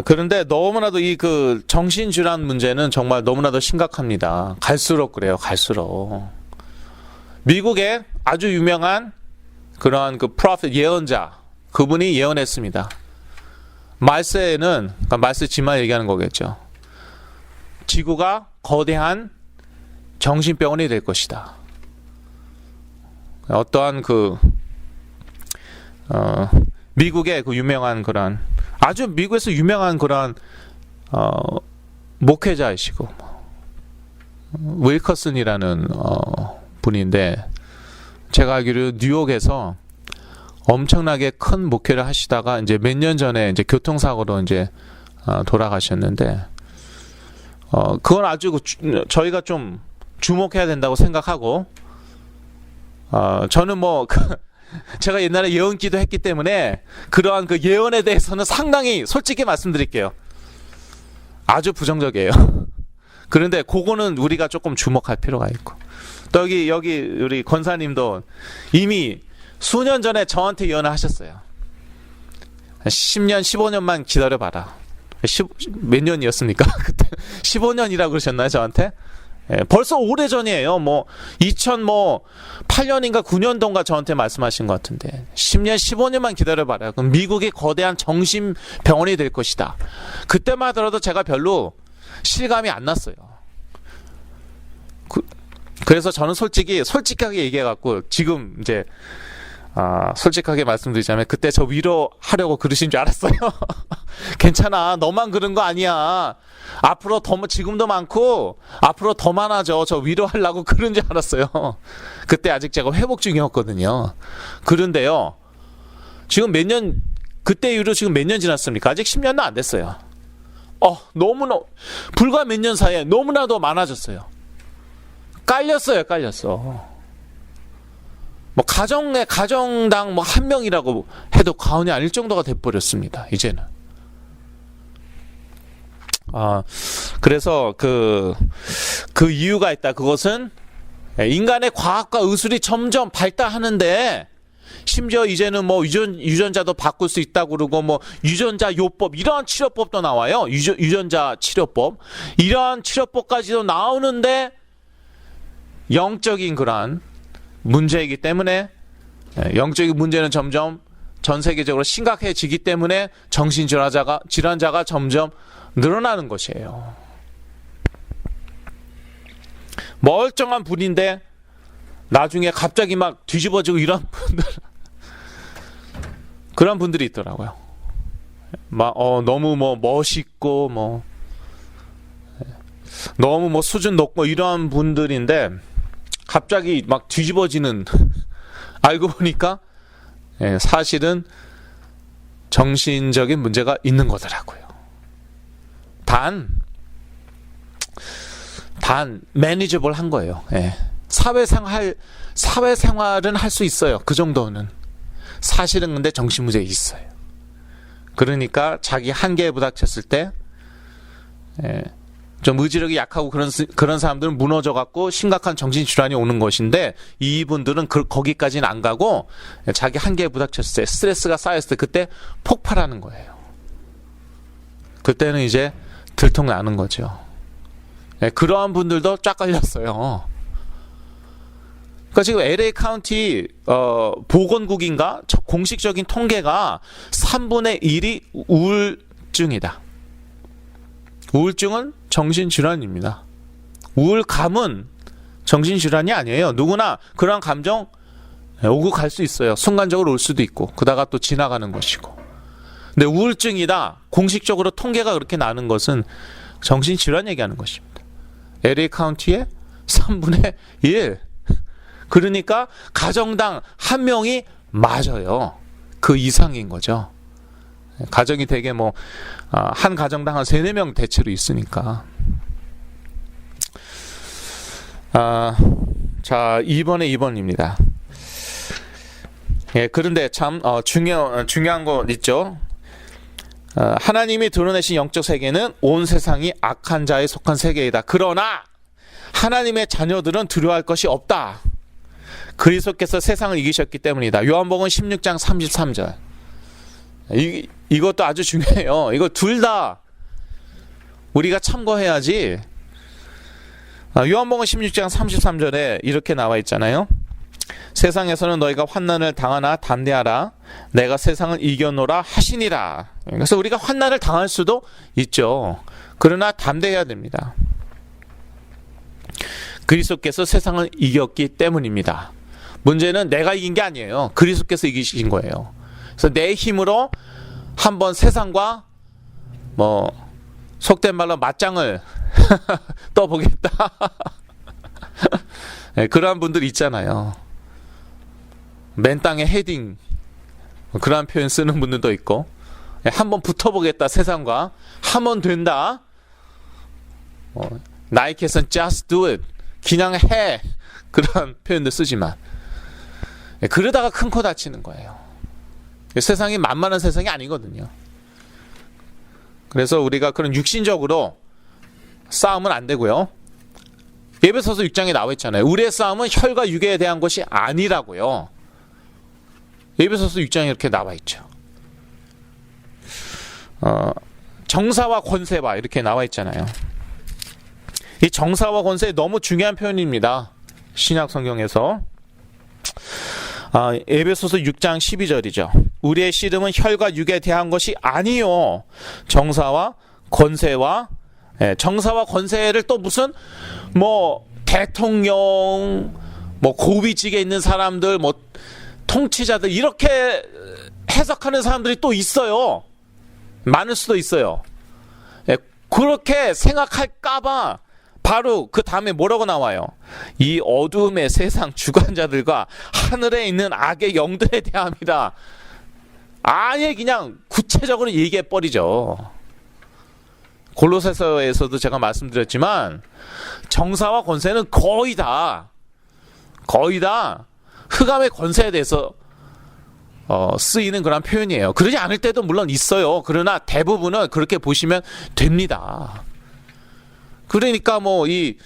그런데 너무나도 이 그 정신질환 문제는 정말 너무나도 심각합니다. 갈수록 그래요. 갈수록. 미국에 아주 유명한 그러한 그 프로핏, 예언자, 그분이 예언했습니다. 말세에는, 그러니까 말세 지만 얘기하는 거겠죠. 지구가 거대한 정신병원이 될 것이다. 어떠한 미국의 그 유명한 그런, 아주 미국에서 유명한 그런 목회자이시고, 윌커슨이라는 분인데, 제가 알기로 뉴욕에서 엄청나게 큰 목회를 하시다가 이제 몇 년 전에 이제 교통사고로 이제 돌아가셨는데, 그건 아주 저희가 좀 주목해야 된다고 생각하고, 저는 뭐 제가 옛날에 예언기도 했기 때문에 그러한 그 예언에 대해서는 상당히 솔직히 말씀드릴게요. 아주 부정적이에요. 그런데 그거는 우리가 조금 주목할 필요가 있고, 또 여기 우리 권사님도 이미 수년 전에 저한테 예언을 하셨어요. 10년, 15년만 기다려봐라. 몇 년이었습니까? 그때 15년이라고 그러셨나요, 저한테? 벌써 오래전이에요. 뭐 2008년인가 9년도인가 저한테 말씀하신 것 같은데, 10년, 15년만 기다려봐라. 그럼 미국이 거대한 정신병원이 될 것이다. 그때만 하더라도 제가 별로 실감이 안 났어요. 그래서 저는 솔직하게 얘기해갖고, 지금 이제 솔직하게 말씀드리자면, 그때 저 위로하려고 그러신 줄 알았어요. 괜찮아, 너만 그런 거 아니야. 앞으로 지금도 많고 앞으로 더 많아져. 저 위로하려고 그런 줄 알았어요. 그때 아직 제가 회복 중이었거든요. 그런데요, 지금 그때 이후로 지금 몇 년 지났습니까? 아직 10년도 안 됐어요. 너무나, 불과 몇 년 사이에 너무나도 많아졌어요. 깔렸어. 뭐 가정당 뭐 한 명이라고 해도 과언이 아닐 정도가 돼버렸습니다. 이제는. 그래서 그 이유가 있다. 그것은 인간의 과학과 의술이 점점 발달하는데, 심지어 이제는 뭐 유전자도 바꿀 수 있다고 그러고, 뭐 유전자 요법, 이러한 치료법도 나와요. 유전자 치료법, 이러한 치료법까지도 나오는데, 영적인 그러한 문제이기 때문에, 영적인 문제는 점점 전 세계적으로 심각해지기 때문에 질환자가 점점 늘어나는 것이에요. 멀쩡한 분인데 나중에 갑자기 막 뒤집어지고 이런 분들, 그런 분들이 있더라고요. 너무 뭐 멋있고 뭐 너무 뭐 수준 높고 이러한 분들인데 갑자기 막 뒤집어지는 알고 보니까 사실은 정신적인 문제가 있는 거더라고요. 단 매니저블 한 거예요. 사회생활은 할 수 있어요. 그 정도는. 사실은 근데 정신문제 있어요. 그러니까 자기 한계에 부닥쳤을 때 좀 의지력이 약하고 그런 사람들은 무너져 갖고 심각한 정신질환이 오는 것인데, 이분들은 거기까지는 안 가고 자기 한계에 부닥쳤을 때, 스트레스가 쌓였을 때 그때 폭발하는 거예요. 그때는 이제 들통나는 거죠. 그러한 분들도 쫙 깔렸어요. 그러니까 지금 LA 카운티 보건국인가 공식적인 통계가 3분의 1이 우울증이다. 우울증은 정신질환입니다. 우울감은 정신질환이 아니에요. 누구나 그런 감정 오고 갈 수 있어요. 순간적으로 올 수도 있고 그러다가 또 지나가는 것이고. 근데 우울증이다, 공식적으로 통계가 그렇게 나는 것은 정신질환 얘기하는 것입니다. LA 카운티의 3분의 1. 그러니까 가정당 한 명이 맞아요. 그 이상인 거죠. 가정이 되게 한 가정당 한 3-4명 대체로 있으니까. 자, 2번입니다. 그런데 참 중요한 거 있죠. 하나님이 드러내신 영적 세계는 온 세상이 악한 자에 속한 세계이다. 그러나 하나님의 자녀들은 두려워할 것이 없다. 그리스도께서 세상을 이기셨기 때문이다. 요한복음 16장 33절. 이것도 아주 중요해요. 이거 둘 다 우리가 참고해야지. 요한복음 16장 33절에 이렇게 나와 있잖아요. 세상에서는 너희가 환난을 당하나 담대하라. 내가 세상을 이겨노라 하시니라. 그래서 우리가 환난을 당할 수도 있죠. 그러나 담대해야 됩니다. 그리스도께서 세상을 이겼기 때문입니다. 문제는 내가 이긴 게 아니에요. 그리스도께서 이기신 거예요. 그래서 내 힘으로 한번 세상과 속된 말로 맞짱을 떠보겠다. 그러한 분들 있잖아요. 맨 땅에 헤딩, 그러한 표현 쓰는 분들도 있고, 한번 붙어보겠다 세상과, 하면 된다. 나이키에서는 just do it, 그냥 해, 그런 표현도 쓰지만 그러다가 큰 코 다치는 거예요. 세상이 만만한 세상이 아니거든요. 그래서 우리가 그런 육신적으로 싸움은 안 되고요. 에베소서 6장에 나와 있잖아요. 우리의 싸움은 혈과 육에 대한 것이 아니라고요. 에베소서 6장에 이렇게 나와 있죠. 정사와 권세와 이렇게 나와 있잖아요. 이 정사와 권세 너무 중요한 표현입니다. 신약 성경에서. 에베소서 6장 12절이죠. 우리의 씨름은 혈과 육에 대한 것이 아니요. 정사와 권세와, 정사와 권세를 또 무슨 대통령, 고위직에 있는 사람들, 통치자들, 이렇게 해석하는 사람들이 또 있어요. 많을 수도 있어요. 그렇게 생각할까봐 바로 그 다음에 뭐라고 나와요? 이 어두움의 세상 주관자들과 하늘에 있는 악의 영들에 대함이다. 아예 그냥 구체적으로 얘기해버리죠. 골로새서에서도 제가 말씀드렸지만 정사와 권세는 거의 다 흑암의 권세에 대해서 쓰이는 그런 표현이에요. 그러지 않을 때도 물론 있어요. 그러나 대부분은 그렇게 보시면 됩니다. 그러니까 이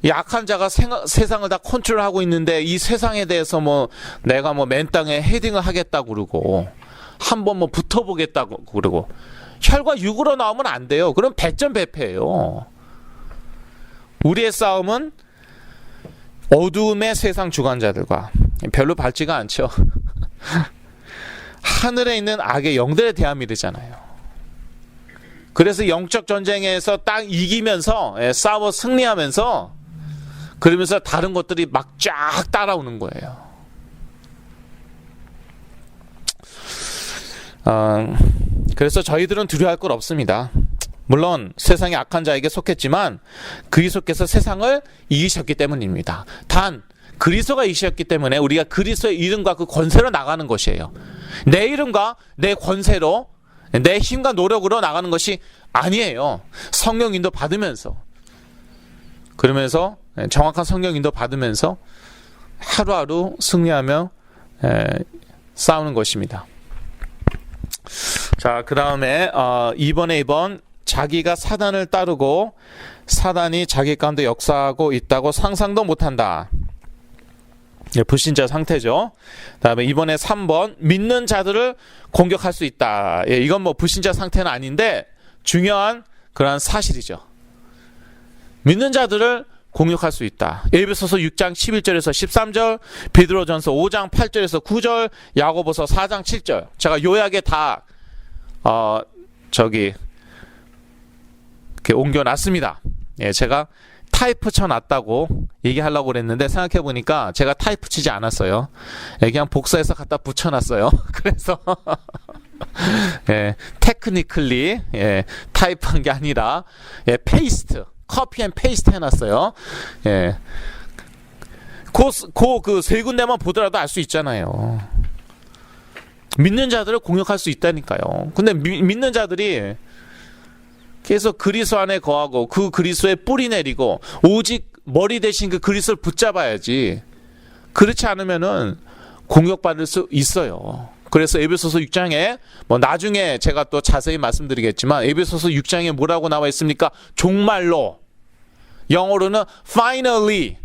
약한 자가 세상을 다 컨트롤하고 있는데 이 세상에 대해서 내가 맨 땅에 헤딩을 하겠다고 그러고 한번 붙어보겠다고 그러고 혈과 육으로 나오면 안 돼요. 그럼 백전백패예요. 우리의 싸움은 어두움의 세상 주관자들과 별로 밝지가 않죠. 하늘에 있는 악의 영들에 대함이잖아요. 그래서 영적 전쟁에서 딱 이기면서 싸워 승리하면서 그러면서 다른 것들이 막 쫙 따라오는 거예요. 그래서 저희들은 두려워할 것 없습니다. 물론 세상이 악한 자에게 속했지만 그리스도께서 세상을 이기셨기 때문입니다. 단 그리스도가 이기셨기 때문에 우리가 그리스도의 이름과 그 권세로 나가는 것이에요. 내 이름과 내 권세로 내 힘과 노력으로 나가는 것이 아니에요. 성령 인도 받으면서, 그러면서 정확한 성령 인도 받으면서 하루하루 승리하며 싸우는 것입니다. 자, 그 다음에 2번 자기가 사단을 따르고 사단이 자기 가운데 역사하고 있다고 상상도 못한다. 불신자 상태죠. 다음에 이번에 3번 믿는 자들을 공격할 수 있다. 이건 뭐 불신자 상태는 아닌데 중요한 그러한 사실이죠. 믿는 자들을 공격할 수 있다. 에베소서 6장 11절에서 13절, 베드로전서 5장 8절에서 9절, 야고보서 4장 7절. 제가 요약에 다 이렇게 옮겨놨습니다. 제가 타이프 쳐놨다고 얘기하려고 그랬는데 생각해보니까 제가 타이프 치지 않았어요. 그냥 복사해서 갖다 붙여놨어요. 그래서 테크니컬리 타이프한 게 아니라 페이스트, 커피 앤 페이스트 해놨어요. 그 세 군데만 보더라도 알 수 있잖아요. 믿는 자들을 공격할 수 있다니까요. 근데 믿는 자들이 계속 그리스도 안에 거하고 그 그리스도에 뿌리 내리고 오직 머리 대신 그 그리스도를 붙잡아야지. 그렇지 않으면은 공격받을 수 있어요. 그래서 에베소서 6장에 뭐 나중에 제가 또 자세히 말씀드리겠지만 에베소서 6장에 뭐라고 나와 있습니까? 종말로, 영어로는 finally.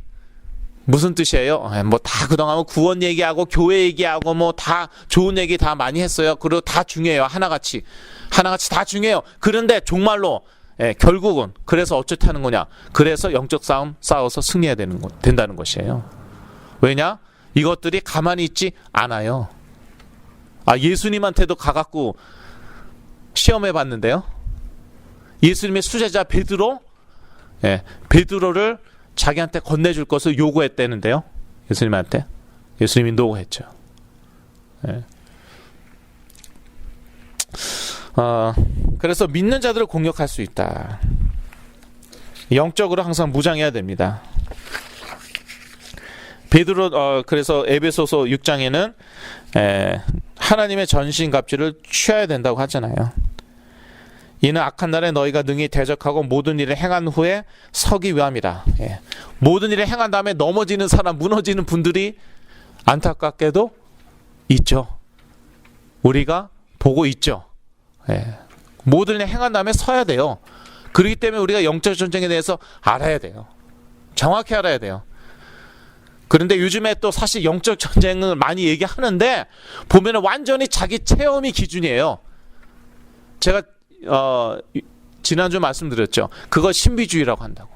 무슨 뜻이에요? 뭐 다 그동안 구원 얘기하고 교회 얘기하고 뭐 다 좋은 얘기 다 많이 했어요. 그리고 다 중요해요. 하나같이 다 중요해요. 그런데 종말로 결국은 그래서 어떻게 하는 거냐? 그래서 영적 싸움 싸워서 승리해야 된다는 것이에요. 왜냐? 이것들이 가만히 있지 않아요. 예수님한테도 가갖고 시험해 봤는데요. 예수님의 수제자 베드로를 자기한테 건네줄 것을 요구했다는데요. 예수님한테. 예수님이 노고했죠. 그래서 믿는 자들을 공격할 수 있다. 영적으로 항상 무장해야 됩니다. 그래서 에베소서 6장에는 하나님의 전신갑주를 취해야 된다고 하잖아요. 이는 악한 날에 너희가 능히 대적하고 모든 일을 행한 후에 서기 위함이라. 모든 일을 행한 다음에 넘어지는 사람, 무너지는 분들이 안타깝게도 있죠. 우리가 보고 있죠. 모든 일을 행한 다음에 서야 돼요. 그렇기 때문에 우리가 영적 전쟁에 대해서 알아야 돼요. 정확히 알아야 돼요. 그런데 요즘에 또 사실 영적 전쟁을 많이 얘기하는데 보면은 완전히 자기 체험이 기준이에요. 제가 지난주 말씀드렸죠. 그거 신비주의라고 한다고.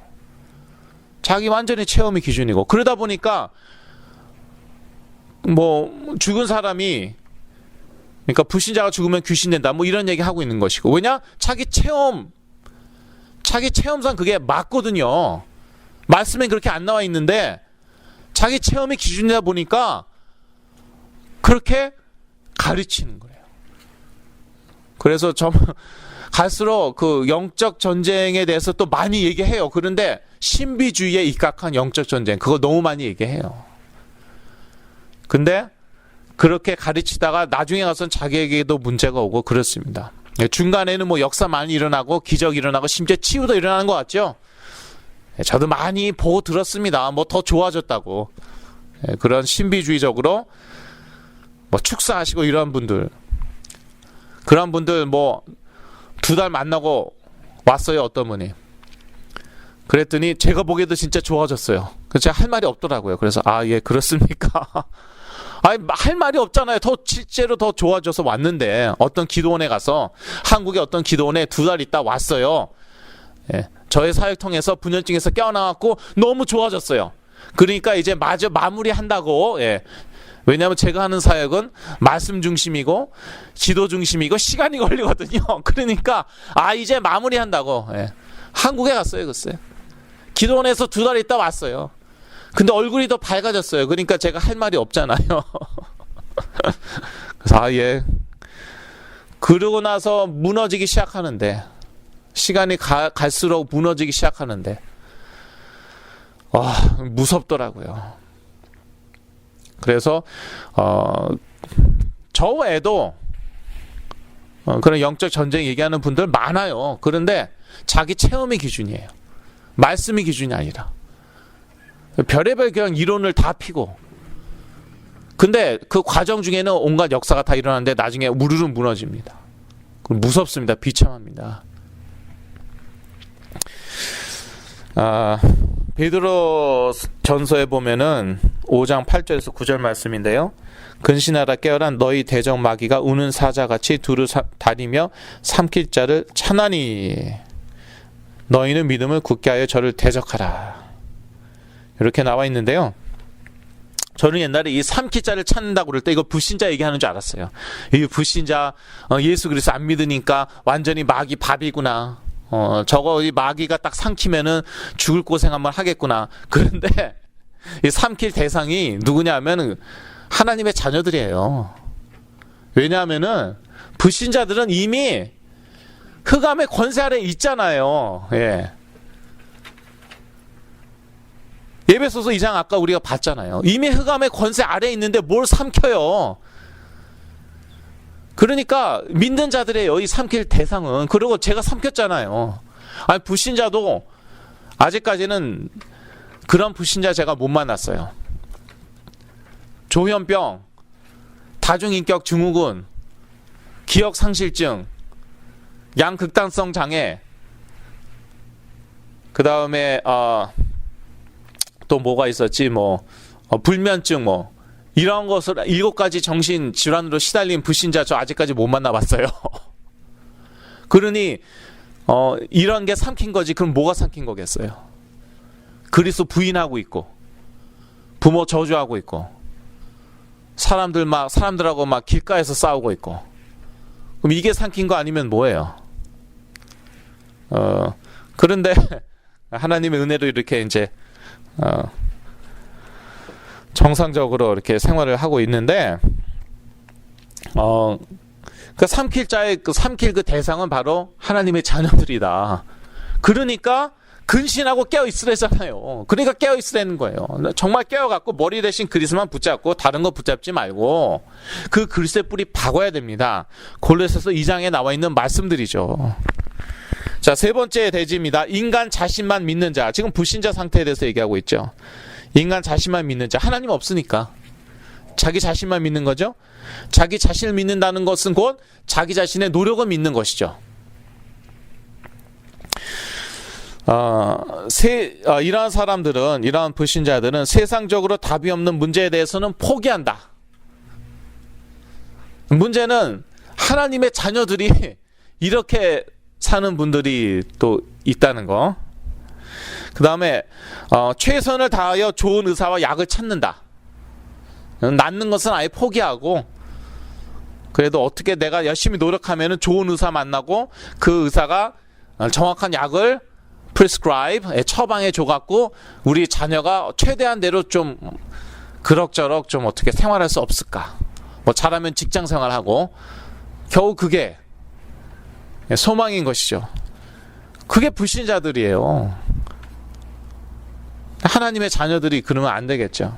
자기 완전히 체험이 기준이고, 그러다 보니까 뭐 죽은 사람이, 그러니까 불신자가 죽으면 귀신 된다 뭐 이런 얘기 하고 있는 것이고, 왜냐? 자기 체험상 그게 맞거든요. 말씀에 그렇게 안 나와 있는데 자기 체험이 기준이다 보니까 그렇게 가르치는 거예요. 그래서 갈수록 그 영적 전쟁에 대해서 또 많이 얘기해요. 그런데 신비주의에 입각한 영적 전쟁, 그거 너무 많이 얘기해요. 근데 그렇게 가르치다가 나중에 가서는 자기에게도 문제가 오고 그렇습니다. 중간에는 뭐 역사 많이 일어나고 기적이 일어나고 심지어 치유도 일어나는 것 같죠. 저도 많이 보고 들었습니다. 뭐 더 좋아졌다고. 그런 신비주의적으로 뭐 축사하시고 이런 분들, 그런 분들 뭐 2달 만나고 왔어요. 어떤 분이. 그랬더니 제가 보기에도 진짜 좋아졌어요. 그래서 제가 할 말이 없더라고요. 그래서 예, 그렇습니까? 할 말이 없잖아요. 실제로 더 좋아져서 왔는데, 어떤 기도원에 가서, 한국의 어떤 기도원에 2달 있다 왔어요. 저의 사역 통해서 분열증에서 깨어나갖고 너무 좋아졌어요. 그러니까 이제 마저 마무리한다고. 왜냐하면 제가 하는 사역은 말씀 중심이고 지도 중심이고 시간이 걸리거든요. 그러니까 이제 마무리한다고. 한국에 갔어요. 글쎄. 기도원에서 2달 있다 왔어요. 근데 얼굴이 더 밝아졌어요. 그러니까 제가 할 말이 없잖아요. 그래서 그러고 나서 무너지기 시작하는데, 시간이 갈수록 무너지기 시작하는데, 무섭더라고요. 그래서 저 외에도 그런 영적 전쟁 얘기하는 분들 많아요. 그런데 자기 체험이 기준이에요. 말씀이 기준이 아니라. 별의별 그냥 이론을 다 피고, 근데 그 과정 중에는 온갖 역사가 다 일어나는데 나중에 우르르 무너집니다. 무섭습니다. 비참합니다. 베드로 전서에 보면은 5장 8절에서 9절 말씀인데요. 근신하라 깨어라 너희 대적 마귀가 우는 사자같이 두루 다리며 삼킬 자를 찾나니 너희는 믿음을 굳게 하여 저를 대적하라. 이렇게 나와 있는데요. 저는 옛날에 이 삼키자를 찾는다고 그럴 때 이거 불신자 얘기하는 줄 알았어요. 이 불신자 예수 그리스도 안 믿으니까 완전히 마귀 밥이구나. 저거 이 마귀가 딱 삼키면은 죽을 고생 한번 하겠구나. 그런데 이 삼킬 대상이 누구냐면은 하나님의 자녀들이에요. 왜냐하면은 불신자들은 이미 흑암의 권세 아래 있잖아요. 예. 에베소서 2장 아까 우리가 봤잖아요. 이미 흑암의 권세 아래 있는데 뭘 삼켜요. 그러니까 믿는 자들의 이 삼킬 대상은, 그리고 제가 삼켰잖아요. 아니 불신자도 아직까지는 그런 불신자 제가 못 만났어요. 조현병, 다중인격 증후군, 기억상실증, 양극단성 장애, 그 다음에 또 뭐가 있었지, 불면증, 이런 것을 7가지 정신 질환으로 시달린 불신자 저 아직까지 못 만나봤어요. 그러니 이런 게 삼킨 거지. 그럼 뭐가 삼킨 거겠어요? 그리스도 부인하고 있고, 부모 저주하고 있고, 사람들하고 막 길가에서 싸우고 있고, 그럼 이게 삼킨 거 아니면 뭐예요? 그런데 하나님의 은혜로 이렇게 이제 정상적으로 이렇게 생활을 하고 있는데, 그 삼킬 그 대상은 바로 하나님의 자녀들이다. 그러니까 근신하고 깨어 있으래잖아요. 그러니까 깨어 있으라는 거예요. 정말 깨어갖고 머리 대신 그리스도만 붙잡고 다른 거 붙잡지 말고 그 그리스도의 뿌리 박아야 됩니다. 골로새서 2장에 나와 있는 말씀들이죠. 자, 세 번째 대지입니다. 인간 자신만 믿는 자. 지금 불신자 상태에 대해서 얘기하고 있죠. 인간 자신만 믿는 자. 하나님 없으니까 자기 자신만 믿는 거죠. 자기 자신을 믿는다는 것은 곧 자기 자신의 노력을 믿는 것이죠. 이러한 사람들은, 이러한 불신자들은 세상적으로 답이 없는 문제에 대해서는 포기한다. 문제는 하나님의 자녀들이 이렇게 사는 분들이 또 있다는 거. 그 다음에 최선을 다하여 좋은 의사와 약을 찾는다. 낫는 것은 아예 포기하고, 그래도 어떻게 내가 열심히 노력하면 좋은 의사 만나고 그 의사가 정확한 약을 prescribe, 처방해 줘갖고 우리 자녀가 최대한대로 좀 그럭저럭 좀 어떻게 생활할 수 없을까. 잘하면 직장 생활하고, 겨우 그게 소망인 것이죠. 그게 불신자들이에요. 하나님의 자녀들이 그러면 안 되겠죠.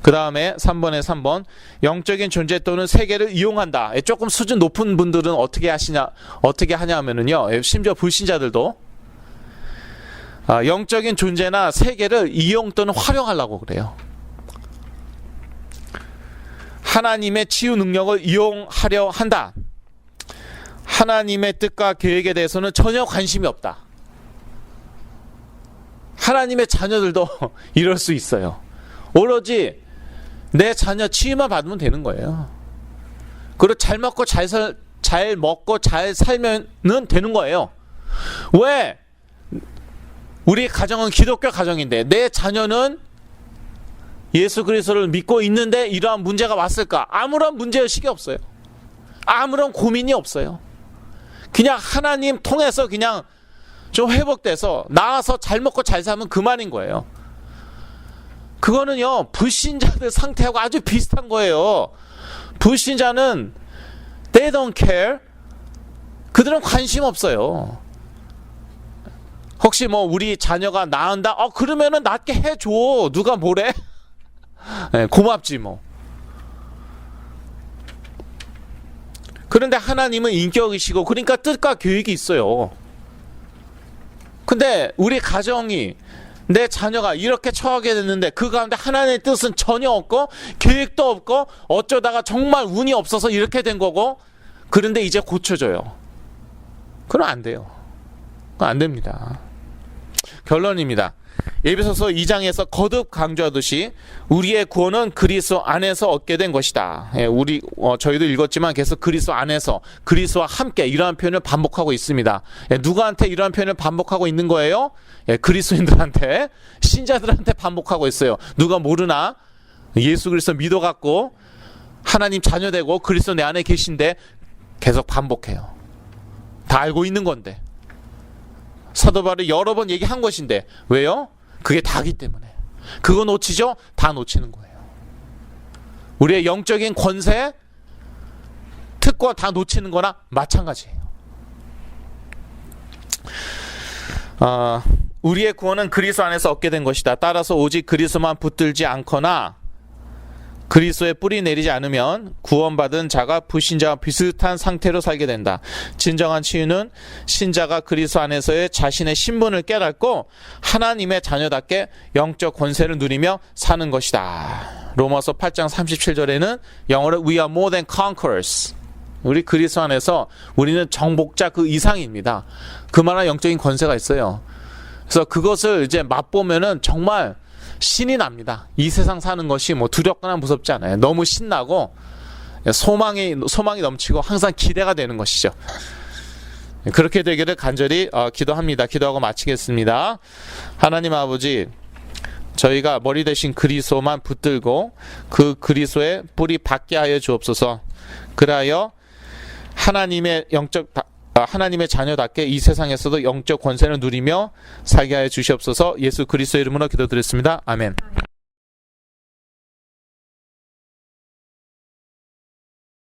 그 다음에 3번 영적인 존재 또는 세계를 이용한다. 조금 수준 높은 분들은 어떻게 하냐면요, 심지어 불신자들도 영적인 존재나 세계를 이용 또는 활용하려고 그래요. 하나님의 치유 능력을 이용하려 한다. 하나님의 뜻과 계획에 대해서는 전혀 관심이 없다. 하나님의 자녀들도 이럴 수 있어요. 오로지 내 자녀 치유만 받으면 되는 거예요. 그리고 잘 먹고 잘 살면은 되는 거예요. 왜? 우리 가정은 기독교 가정인데 내 자녀는 예수 그리스도를 믿고 있는데 이러한 문제가 왔을까? 아무런 문제의식이 없어요. 아무런 고민이 없어요. 그냥 하나님 통해서 그냥 좀 회복돼서 나아서 잘 먹고 잘 살면 그만인 거예요. 그거는요, 불신자들 상태하고 아주 비슷한 거예요. 불신자는 They don't care. 그들은 관심 없어요. 혹시 뭐 우리 자녀가 낳은다? 그러면은 낫게 해줘. 누가 뭐래? 네, 고맙지 뭐. 그런데 하나님은 인격이시고 그러니까 뜻과 계획이 있어요. 근데 우리 가정이 내 자녀가 이렇게 처하게 됐는데 그 가운데 하나님의 뜻은 전혀 없고 계획도 없고 어쩌다가 정말 운이 없어서 이렇게 된 거고 그런데 이제 고쳐져요. 그럼 안 돼요. 안 됩니다. 결론입니다. 에베소서 2장에서 거듭 강조하듯이 우리의 구원은 그리스도 안에서 얻게 된 것이다. 저희도 읽었지만 계속 그리스도 안에서, 그리스도와 함께 이러한 표현을 반복하고 있습니다. 누구한테 이러한 표현을 반복하고 있는 거예요? 그리스도인들한테, 신자들한테 반복하고 있어요. 누가 모르나? 예수 그리스도 믿어갖고 하나님 자녀되고 그리스도 내 안에 계신데 계속 반복해요. 다 알고 있는 건데. 사도 바울이 여러 번 얘기한 것인데 왜요? 그게 다기 때문에. 그거 놓치죠? 다 놓치는 거예요. 우리의 영적인 권세, 특권 다 놓치는 거나 마찬가지예요. 우리의 구원은 그리스도 안에서 얻게 된 것이다. 따라서 오직 그리스도만 붙들지 않거나 그리스도의 뿌리 내리지 않으면 구원받은 자가 불신자와 비슷한 상태로 살게 된다. 진정한 치유는 신자가 그리스도 안에서의 자신의 신분을 깨닫고 하나님의 자녀답게 영적 권세를 누리며 사는 것이다. 로마서 8장 37절에는 영어로 We are more than conquerors. 우리 그리스도 안에서 우리는 정복자 그 이상입니다. 그만한 영적인 권세가 있어요. 그래서 그것을 이제 맛보면은 정말 신이 납니다. 이 세상 사는 것이 뭐 두렵거나 무섭지 않아요. 너무 신나고 소망이 넘치고 항상 기대가 되는 것이죠. 그렇게 되기를 간절히 기도합니다. 기도하고 마치겠습니다. 하나님 아버지, 저희가 머리 대신 그리스도만 붙들고 그 그리스도의 뿌리 받게 하여 주옵소서. 그리하여 하나님의 자녀답게 이 세상에서도 영적 권세를 누리며 살게 하여 주시옵소서. 예수 그리스도의 이름으로 기도드렸습니다. 아멘.